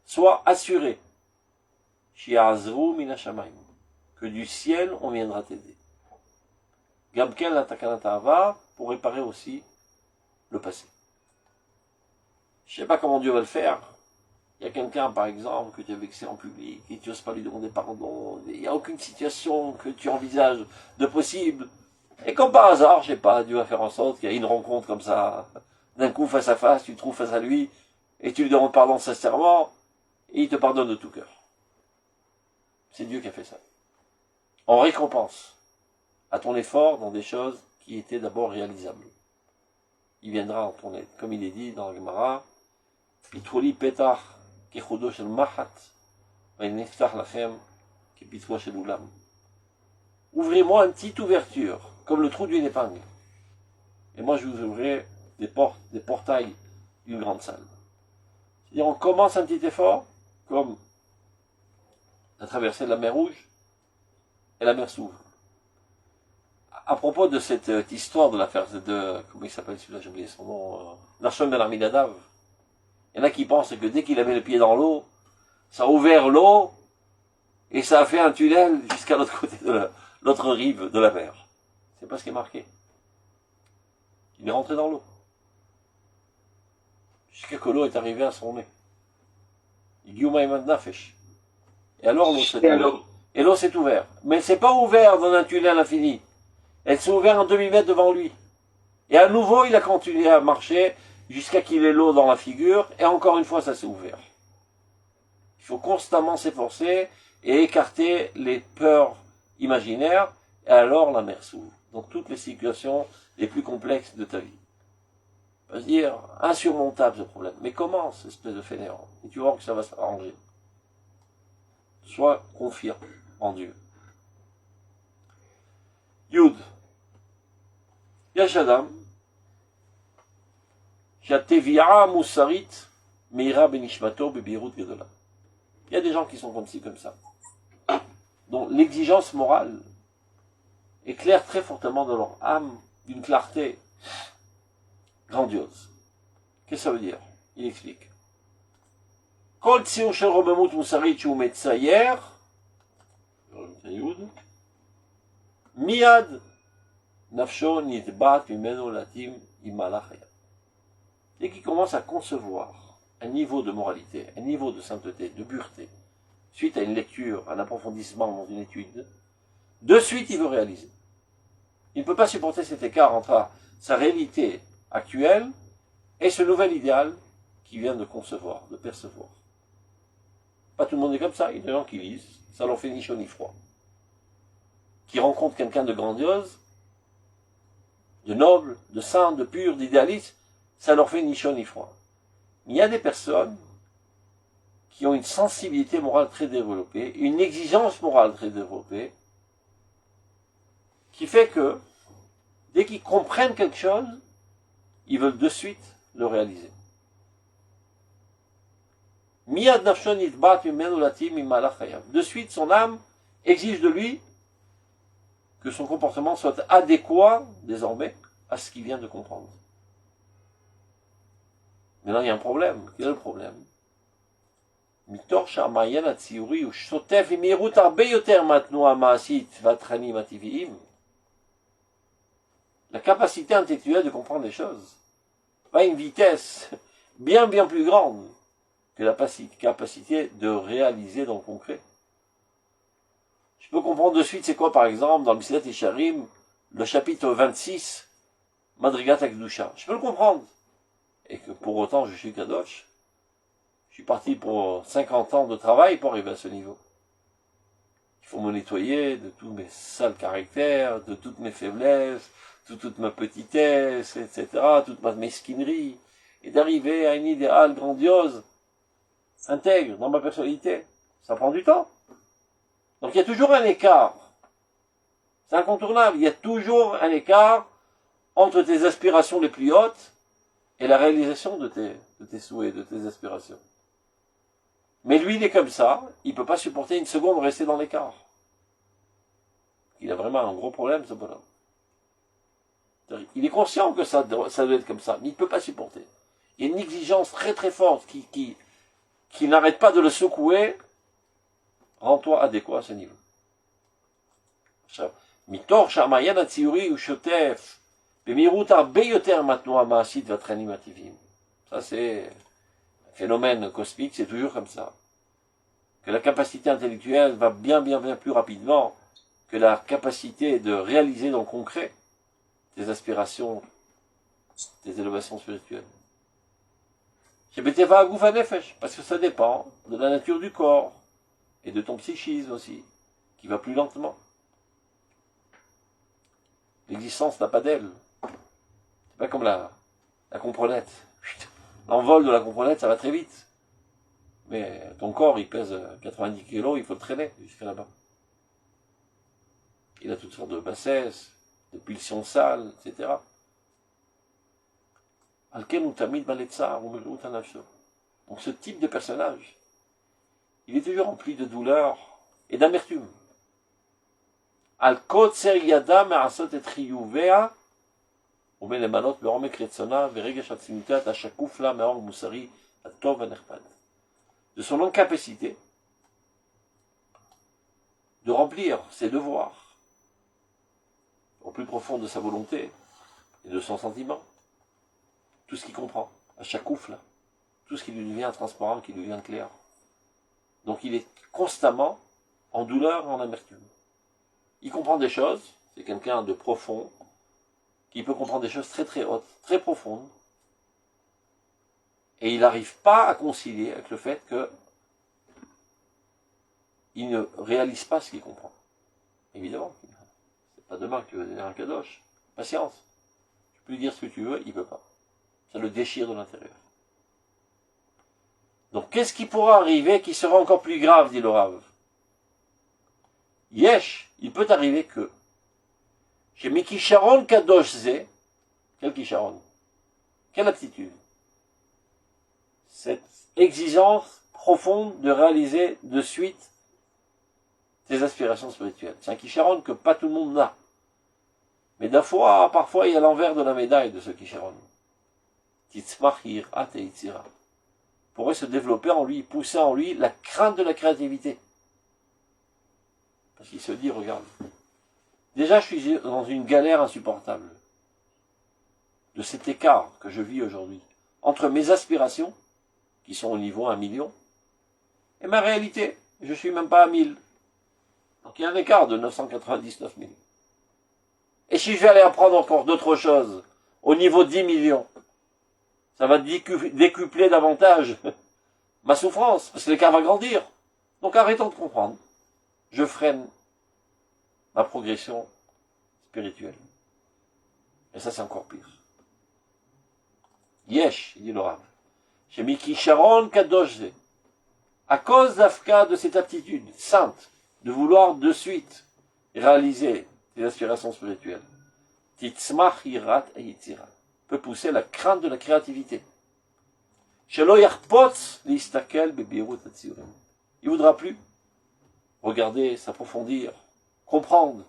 S1: sois assuré, Shiazru Minashamayim, que du ciel on viendra t'aider. Gabkel Atakanata Ava, pour réparer aussi le passé. Je ne sais pas comment Dieu va le faire. Il y a quelqu'un, par exemple, que tu as vexé en public et tu n'oses pas lui demander pardon. Il n'y a aucune situation que tu envisages de possible. Et comme par hasard, je ne sais pas, Dieu va faire en sorte qu'il y ait une rencontre comme ça. D'un coup, face à face, tu te trouves face à lui et tu lui demandes pardon sincèrement et il te pardonne de tout cœur. C'est Dieu qui a fait ça. En récompense à ton effort dans des choses qui étaient d'abord réalisables. Il viendra en ton aide. Comme il est dit dans le Gemara, Pitoli petach kechudo shel mahat, ve'neftach lachem kepitwa shel ulam. Ouvrez-moi une petite ouverture, comme le trou d'une épingle. Et moi je vous ouvrirai des portes, des portails d'une grande salle. C'est-à-dire on commence un petit effort, comme la traversée de la mer Rouge, et la mer s'ouvre. À propos de cette histoire de l'affaire de, comment il s'appelle celui-là, j'ai oublié son nom, Nachshon ben Aminadav, il y en a qui pensent que dès qu'il a mis le pied dans l'eau, ça a ouvert l'eau, et ça a fait un tunnel jusqu'à l'autre côté de l'autre rive de la mer. C'est pas ce qui est marqué. Il est rentré dans l'eau. Jusqu'à que l'eau est arrivée à son nez. Et alors l'eau s'est ouverte. Et l'eau s'est ouverte. Mais c'est pas ouvert dans un tunnel infini. Elle s'est ouverte en demi-mètre devant lui. Et à nouveau, il a continué à marcher jusqu'à qu'il ait l'eau dans la figure. Et encore une fois, ça s'est ouvert. Il faut constamment s'efforcer et écarter les peurs imaginaires. Et alors, la mer s'ouvre. Dans toutes les situations les plus complexes de ta vie. On va se dire, insurmontable ce problème. Mais comment, cette espèce de fainéant? Et tu vois que ça va s'arranger. Sois confiant en Dieu. Yud. Yashadam. Shatevi'a Moussarit. Meira Benishmato Bebirut Gedola. Il y a des gens qui sont comme ci, comme ça. Donc l'exigence morale éclaire très fortement dans leur âme d'une clarté grandiose. Qu'est-ce que ça veut dire? Il explique. Kol tsiur shel robemut musarit shu metzayer, miad nafsho nitbat mimeno latim imalach hayam. Dès qu'il commence à concevoir un niveau de moralité, un niveau de sainteté, de pureté, suite à une lecture, un approfondissement dans une étude, de suite il veut réaliser. Il ne peut pas supporter cet écart entre sa réalité actuelle et ce nouvel idéal qu'il vient de concevoir, de percevoir. Pas tout le monde est comme ça, il y a des gens qui lisent, ça leur fait ni chaud ni froid. Qui rencontrent quelqu'un de grandiose, de noble, de saint, de pur, d'idéaliste, ça leur fait ni chaud ni froid. Mais il y a des personnes qui ont une sensibilité morale très développée, une exigence morale très développée, qui fait que, dès qu'ils comprennent quelque chose, ils veulent de suite le réaliser. De suite, son âme exige de lui que son comportement soit adéquat, désormais, à ce qu'il vient de comprendre. Mais là, il y a un problème. Quel est le problème? מתוך שהמעיין הציורי הוא שוטף עם מהירות הרבה יותר מהתנועה המעשית והתכנים הטבעיים. La capacité intellectuelle de comprendre les choses va à une vitesse bien plus grande que la capacité de réaliser dans le concret. Je peux comprendre de suite c'est quoi par exemple dans le Mesilat Yesharim, le chapitre 26, Madrigat Akdusha. Je peux le comprendre. Et que pour autant je suis Kadosh. Je suis parti pour 50 ans de travail pour arriver à ce niveau. Il faut me nettoyer de tous mes sales caractères, de toutes mes faiblesses, de toute ma petitesse, etc., toute ma mesquinerie, et d'arriver à un idéal grandiose, intègre dans ma personnalité. Ça prend du temps. Donc il y a toujours un écart. C'est incontournable. Il y a toujours un écart entre tes aspirations les plus hautes et la réalisation de tes souhaits, de tes aspirations. Mais lui, il est comme ça, il ne peut pas supporter une seconde rester dans l'écart. Il a vraiment un gros problème, ce bonhomme. Il est conscient que ça doit être comme ça, mais il ne peut pas supporter. Il y a une exigence très forte qui n'arrête pas de le secouer. Rends-toi adéquat à ce niveau. מתוך שהמעיין הציורי הוא שוטף במהירות הרבה יותר מהתנועה המעשית והתכנים הטבעיים. Ça c'est un phénomène cosmique, c'est toujours comme ça. Que la capacité intellectuelle va bien plus rapidement que la capacité de réaliser dans le concret tes aspirations, tes élévations spirituelles. Parce que ça dépend de la nature du corps et de ton psychisme aussi, qui va plus lentement. L'existence n'a pas d'aile. C'est pas comme la comprenette. L'envol de la comprenette, ça va très vite. Mais ton corps, il pèse 90 kilos, il faut le traîner jusqu'à là-bas. Il a toutes sortes de bassesses, de pulsions sales, etc. Donc ce type de personnage, il est toujours rempli de douleur et d'amertume. De son incapacité de remplir ses devoirs au plus profond de sa volonté et de son sentiment, tout ce qu'il comprend, à chaque oufle, tout ce qui lui devient transparent, qui lui devient clair. Donc il est constamment en douleur et en amertume. Il comprend des choses, c'est quelqu'un de profond, qui peut comprendre des choses très hautes, très profondes, et il n'arrive pas à concilier avec le fait que il ne réalise pas ce qu'il comprend. Évidemment, c'est pas demain que tu vas devenir un kadosh. Patience. Tu peux lui dire ce que tu veux, il ne peut pas. Ça le déchire de l'intérieur. Donc qu'est-ce qui pourra arriver qui sera encore plus grave, dit le Rav? Yesh, il peut arriver que chez Mikisharon Kadosh Ze, quel Kisharon? Quelle aptitude? Cette exigence profonde de réaliser de suite tes aspirations spirituelles. C'est un Kisharon que pas tout le monde n'a. Mais parfois, il y a l'envers de la médaille de ce Kisharon. Titzmach Yirat et Yitzira. Pourrait se développer en lui, pousser en lui la crainte de la créativité. Parce qu'il se dit, regarde, déjà je suis dans une galère insupportable de cet écart que je vis aujourd'hui entre mes aspirations, qui sont au niveau 1 million, et ma réalité. Je ne suis même pas à 1000. Donc il y a un écart de 999 000. Et si je vais aller apprendre encore d'autres choses, au niveau 10 millions, ça va décupler davantage ma souffrance, parce que l'écart va grandir. Donc arrêtons de comprendre. Je freine ma progression spirituelle. Et ça, c'est encore pire. Yesh, dit le Rav. Chez Miki Sharon Kadoshze. À cause d'Afka, de cette aptitude sainte, de vouloir de suite réaliser des aspirations spirituelles, Titzmach Yirat et Yitzira peut pousser la crainte de la créativité. Shelo Yarpotz Listakel Bebirut Atzirim. Il ne voudra plus regarder, s'approfondir, comprendre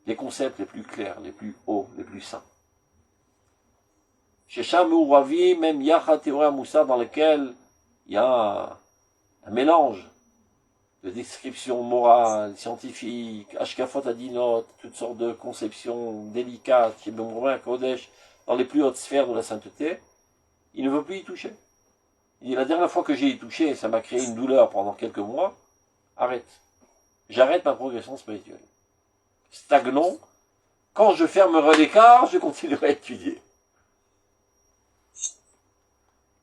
S1: les concepts les plus clairs, les plus hauts, les plus saints. Chez Shamu Ravi, même Yacha Théoria Moussa, dans lequel il y a un mélange de descriptions morales, scientifiques, Ashkafot Adinot, toutes sortes de conceptions délicates, qui est Kodesh, dans les plus hautes sphères de la sainteté, il ne veut plus y toucher. Il dit, la dernière fois que j'ai y touché, ça m'a créé une douleur pendant quelques mois, arrête. J'arrête ma progression spirituelle. Stagnons. Quand je fermerai l'écart, je continuerai à étudier.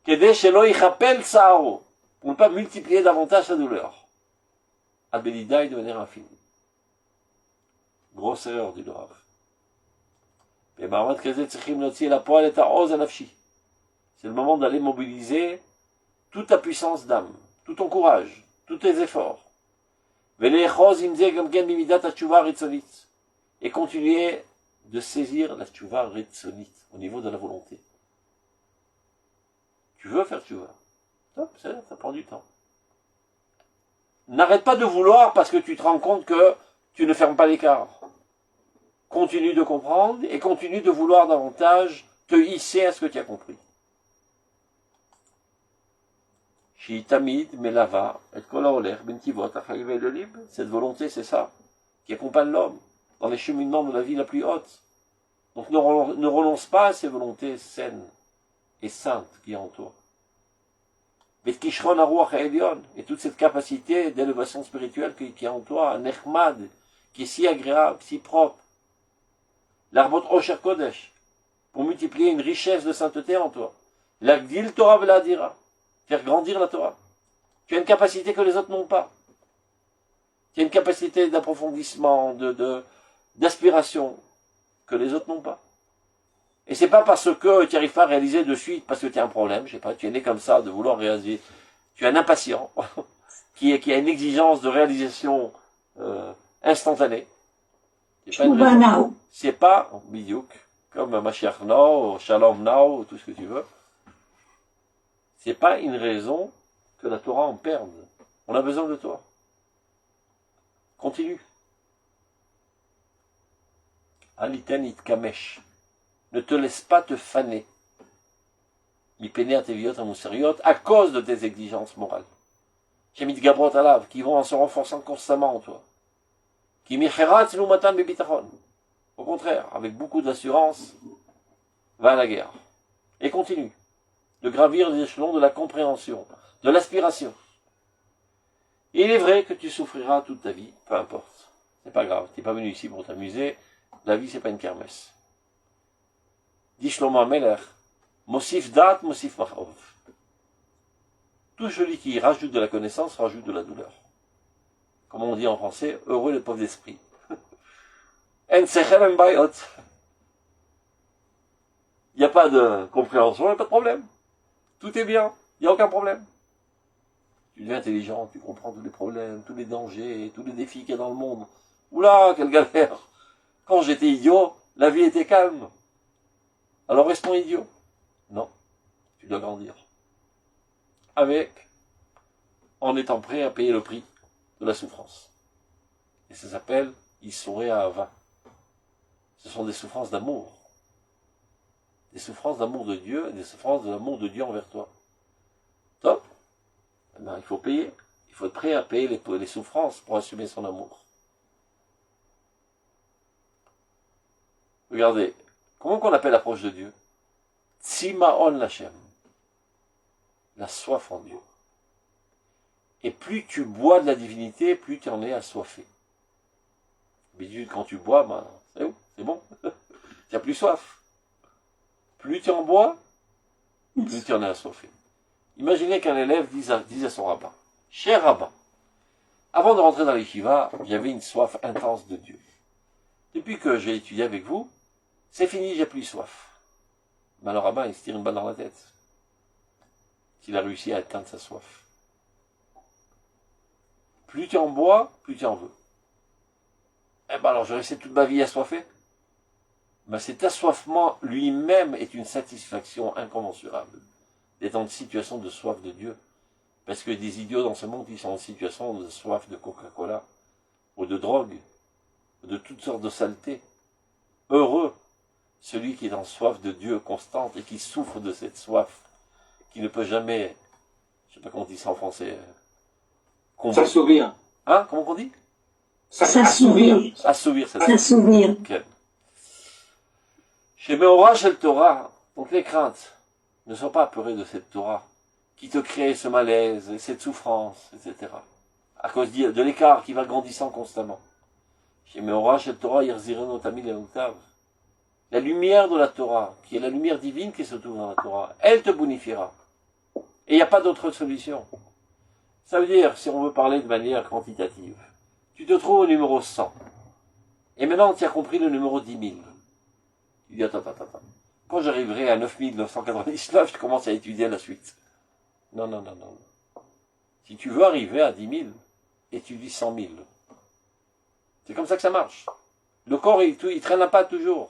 S1: Kedesh Eloi rappelle Sao, pour ne pas multiplier davantage sa douleur. Abelidaï de manière infinie. Grosse erreur du Rav. C'est le moment d'aller mobiliser toute ta puissance d'âme, tout ton courage, tous tes efforts. Et continuer de saisir la tchouva ritzonite au niveau de la volonté. Tu veux faire tchouva. Ça prend du temps. N'arrête pas de vouloir parce que tu te rends compte que tu ne fermes pas l'écart. Continue de comprendre et continue de vouloir davantage te hisser à ce que tu as compris. Cette volonté, c'est ça, qui accompagne l'homme dans les cheminements de la vie la plus haute. Donc ne renonce pas à ces volontés saines et saintes qui est en toi. Et toute cette capacité d'élévation spirituelle qui est en toi, un echmad, qui est si agréable, si propre. L'arbot Osher Kodesh, pour multiplier une richesse de sainteté en toi. L'agdil Torah veladira, faire grandir la Torah. Tu as une capacité que les autres n'ont pas. Tu as une capacité d'approfondissement, d'aspiration que les autres n'ont pas. Et c'est pas parce que tu n'arrives pas à réaliser de suite, parce que tu as un problème, je sais pas, tu es né comme ça, de vouloir réaliser. Tu es un impatient, qui a une exigence de réalisation instantanée. C'est pas, bidiouk, comme Mashiach Now, Shalom Now, tout ce que tu veux. C'est pas une raison que la Torah en perde. On a besoin de toi. Continue. Alitanit Kamesh. Ne te laisse pas te faner. Mipene Ateviot Amousseriot, à cause de tes exigences morales. Shemit Gabrot Alav, qui vont en se renforçant constamment en toi. Qui micherat lumatan bebitachon. Au contraire, avec beaucoup d'assurance, va à la guerre. Et continue de gravir les échelons de la compréhension, de l'aspiration. Il est vrai que tu souffriras toute ta vie, peu importe. C'est pas grave, tu n'es pas venu ici pour t'amuser. La vie, c'est pas une kermesse. Dit Shlomo HaMelech, Mosif dat, Mosif machov. Tout celui qui rajoute de la connaissance rajoute de la douleur. Comme on dit en français, heureux les pauvres d'esprit. En sechel en bayot. Il n'y a pas de compréhension, il n'y a pas de problème. Tout est bien, il n'y a aucun problème. Tu deviens intelligent, tu comprends tous les problèmes, tous les dangers, tous les défis qu'il y a dans le monde. Oula, quelle galère. Quand j'étais idiot, la vie était calme. Alors restons idiots. Non, tu dois grandir. En étant prêt à payer le prix de la souffrance. Et ça s'appelle Issouré Ahava. Ce sont des souffrances d'amour. Des souffrances d'amour de Dieu et des souffrances de l'amour de Dieu envers toi. Top. Eh ben, il faut payer. Il faut être prêt à payer les souffrances pour assumer son amour. Regardez, comment qu'on appelle l'approche de Dieu? Tsimaon Lachem. La soif en Dieu. Et plus tu bois de la divinité, plus tu en es assoiffé. Mais quand tu bois, ben, c'est bon. Tu n'as plus soif. Plus tu en bois, plus tu en es assoiffé. Imaginez qu'un élève dise à son rabbin, « Cher rabbin, avant de rentrer dans l'Yeshiva, j'avais une soif intense de Dieu. Depuis que j'ai étudié avec vous, c'est fini, j'ai plus soif. » Ben, le rabbin, il se tire une balle dans la tête. S'il a réussi à éteindre sa soif. Plus tu en bois, plus tu en veux. Eh ben alors, je restais toute ma vie assoiffé. Ben, cet assoiffement lui-même est une satisfaction incommensurable d'être en situation de soif de Dieu. Parce que des idiots dans ce monde qui sont en situation de soif de Coca-Cola, ou de drogue, ou de toutes sortes de saletés. Heureux, celui qui est en soif de Dieu constante et qui souffre de cette soif, qui ne peut jamais, je ne sais pas comment on dit ça en français,
S2: S'assouvir.
S1: Hein? Comment on dit?
S3: S'assouvir.
S1: Assouvir, c'est ça.
S3: S'assouvir.
S1: Ok. Chez Meora, chez le Torah, donc les craintes ne sont pas apeurées de cette Torah qui te crée ce malaise, et cette souffrance, etc. À cause de l'écart qui va grandissant constamment. Chez Meora, chez le Torah, Yerzireno Tamil et Octave. La lumière de la Torah, qui est la lumière divine qui se trouve dans la Torah, elle te bonifiera. Et il n'y a pas d'autre solution. Ça veut dire, si on veut parler de manière quantitative, tu te trouves au numéro 100. Et maintenant, tu as compris le numéro 10 000. Tu dis, attends. Quand j'arriverai à 9 999, je commence à étudier la suite. Non. Si tu veux arriver à 10 000, étudie 100 000. C'est comme ça que ça marche. Le corps, il traîne pas toujours.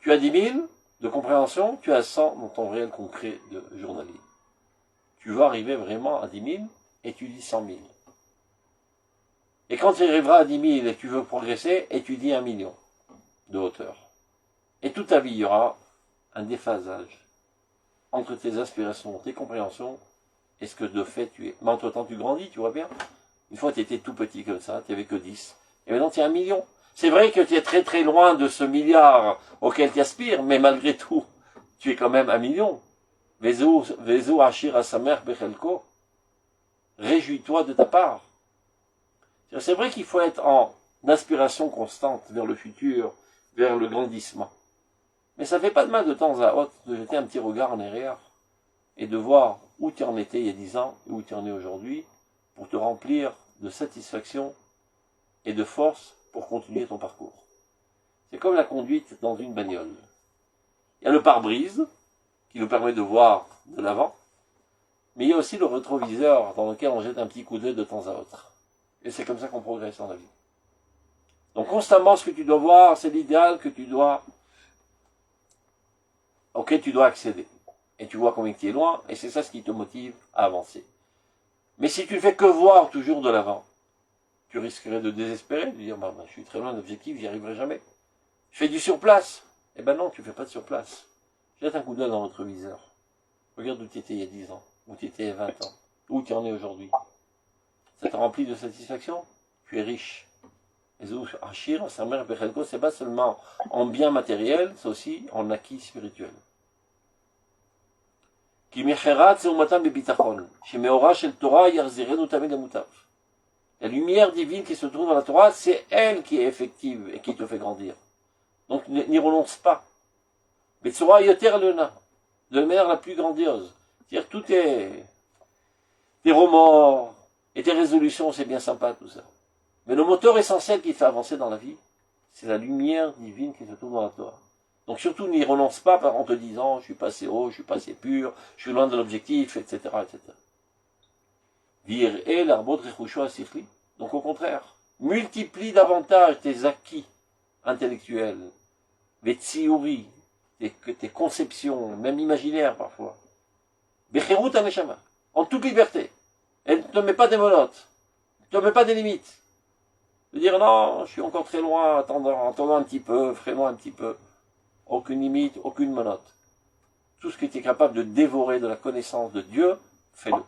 S1: Tu as 10 000 de compréhension, tu as 100 dans ton réel concret de journalier. Tu veux arriver vraiment à 10 000, étudie 100 000. Et quand tu arriveras à 10 000 et que tu veux progresser, étudie 1 million de hauteur. Et toute ta vie, il y aura un déphasage entre tes aspirations, tes compréhensions et ce que de fait tu es. Mais entre-temps, tu grandis, tu vois bien. Une fois, tu étais tout petit comme ça, tu n'avais que 10. Et maintenant, tu es 1 million. C'est vrai que tu es très très loin de ce milliard auquel tu aspires, mais malgré tout, tu es quand même 1 million. Vezo Ashir Asamer Bechelko. Réjouis-toi de ta part. C'est vrai qu'il faut être en aspiration constante vers le futur, vers le grandissement. Mais ça fait pas de mal de temps à autre de jeter un petit regard en arrière et de voir où tu en étais il y a 10 ans et où tu en es aujourd'hui pour te remplir de satisfaction et de force pour continuer ton parcours. C'est comme la conduite dans une bagnole. Il y a le pare-brise qui nous permet de voir de l'avant, mais il y a aussi le rétroviseur dans lequel on jette un petit coup d'œil de temps à autre. Et c'est comme ça qu'on progresse dans la vie. Donc constamment, ce que tu dois voir, c'est l'idéal auquel tu dois accéder. Et tu vois combien tu es loin, et c'est ça ce qui te motive à avancer. Mais si tu ne fais que voir toujours de l'avant, tu risquerais de désespérer, de dire, je suis très loin de l'objectif, j'y arriverai jamais. Je fais du surplace. Eh ben non, tu ne fais pas de surplace. Jette un coup d'œil dans le rétroviseur. Regarde où tu étais il y a 10 ans, où tu étais il y a 20 ans, où tu en es aujourd'hui. Ça te remplit de satisfaction? Tu es riche. Achir, sa mère, c'est pas seulement en biens matériels, c'est aussi en acquis spirituel. La lumière divine qui se trouve dans la Torah, c'est elle qui est effective et qui te fait grandir. Donc n'y renonce pas. Mais de la manière la plus grandiose. C'est-à-dire tous tes remords et tes résolutions, c'est bien sympa tout ça. Mais le moteur essentiel qui fait avancer dans la vie, c'est la lumière divine qui se trouve dans la Torah. Donc surtout n'y renonce pas en te disant je suis pas assez haut, je suis pas assez pur, je suis loin de l'objectif, etc. Donc au contraire, multiplie davantage tes acquis intellectuels, les tsiouri, tes conceptions, même imaginaires parfois. Becherut aneshama, en toute liberté. Elle ne te met pas des menottes, ne te met pas des limites. De dire non, je suis encore très loin, attendons un petit peu, freinons un petit peu. Aucune limite, aucune menotte. Tout ce que tu es capable de dévorer de la connaissance de Dieu, fais-le.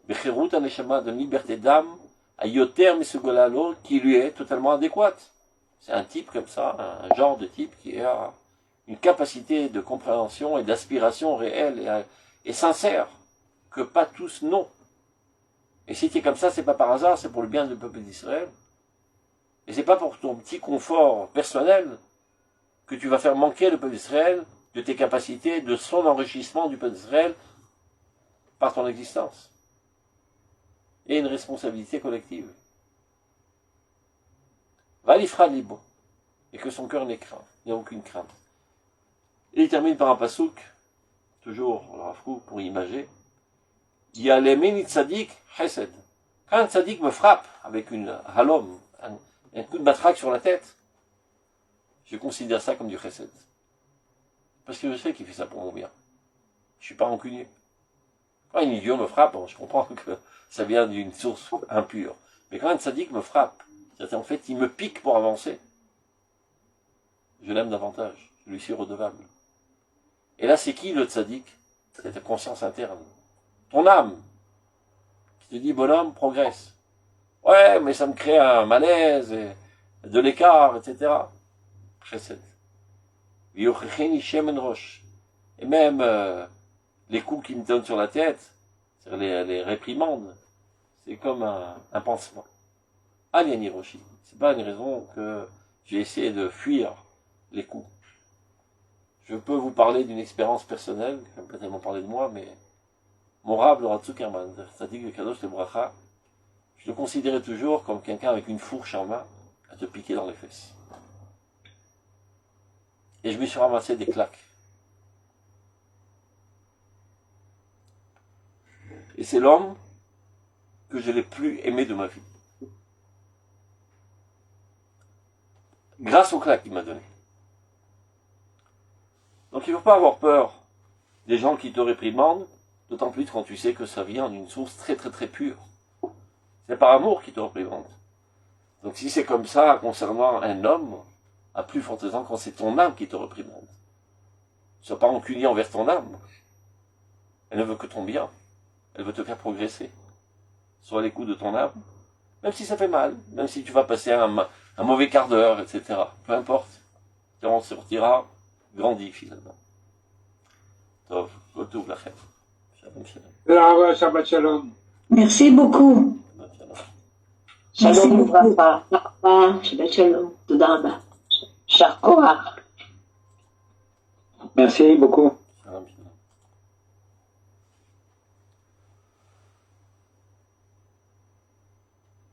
S1: Becherut aneshama, de liberté d'âme, à yoter misugolalo, qui lui est totalement adéquate. C'est un type comme ça, un genre de type qui a une capacité de compréhension et d'aspiration réelle et sincère, que pas tous n'ont. Et si tu es comme ça, c'est pas par hasard, c'est pour le bien du peuple d'Israël. Et c'est pas pour ton petit confort personnel que tu vas faire manquer le peuple d'Israël de tes capacités, de son enrichissement du peuple d'Israël par ton existence. Et une responsabilité collective. Valifra libo. Et que son cœur n'ait crainte. Il n'y a aucune crainte. Et il termine par un pasouk, toujours le Rav Kook pour imager. Yalemeni tzadik chesed. Quand un tzadik me frappe avec une halom, un coup de matraque sur la tête, je considère ça comme du chesed. Parce que je sais qu'il fait ça pour mon bien. Je suis pas rancunier. Quand un idiot me frappe, je comprends que ça vient d'une source impure. Mais quand un tzadik me frappe, c'est-à-dire en fait, il me pique pour avancer. Je l'aime davantage. Je lui suis redevable. Et là, c'est qui le tzadik? C'est ta conscience interne. ton âme, qui te dit, bonhomme, progresse. Ouais, mais ça me crée un malaise, et de l'écart, etc. Chesed. Et même les coups qu'il me donnent sur la tête, c'est-à-dire les réprimandes, c'est comme un pansement. Alien Hiroshi. C'est pas une raison que j'ai essayé de fuir les coups. Je peux vous parler d'une expérience personnelle, je ne vais pas tellement parler de moi, mais mon Rav, le Rav Zuckerman, c'est-à-dire le Kadosh le Bracha, je le considérais toujours comme quelqu'un avec une fourche en main à te piquer dans les fesses. Et je me suis ramassé des claques. Et c'est l'homme que je l'ai plus aimé de ma vie. Grâce aux claques qu'il m'a donné. Donc il ne faut pas avoir peur des gens qui te réprimandent, d'autant plus quand tu sais que ça vient d'une source très très très pure. C'est par amour qu'ils te réprimandent. Donc si c'est comme ça concernant un homme, à plus forte raison quand c'est ton âme qui te réprimande. Ne sois pas rancunier envers ton âme. Elle ne veut que ton bien. Elle veut te faire progresser. Sois à l'écoute de ton âme, même si ça fait mal, même si tu vas passer un mauvais quart d'heure, etc. Peu importe. Tu en sortiras grandi finalement. Tov, retour la fête. Shalom, shalom.
S2: Shabbat shalom.
S3: Merci beaucoup. Merci
S4: שלום
S3: beaucoup.
S4: וברכה, רבה, שבת שלום, תודה רבה. יישר כוח.
S2: Merci beaucoup.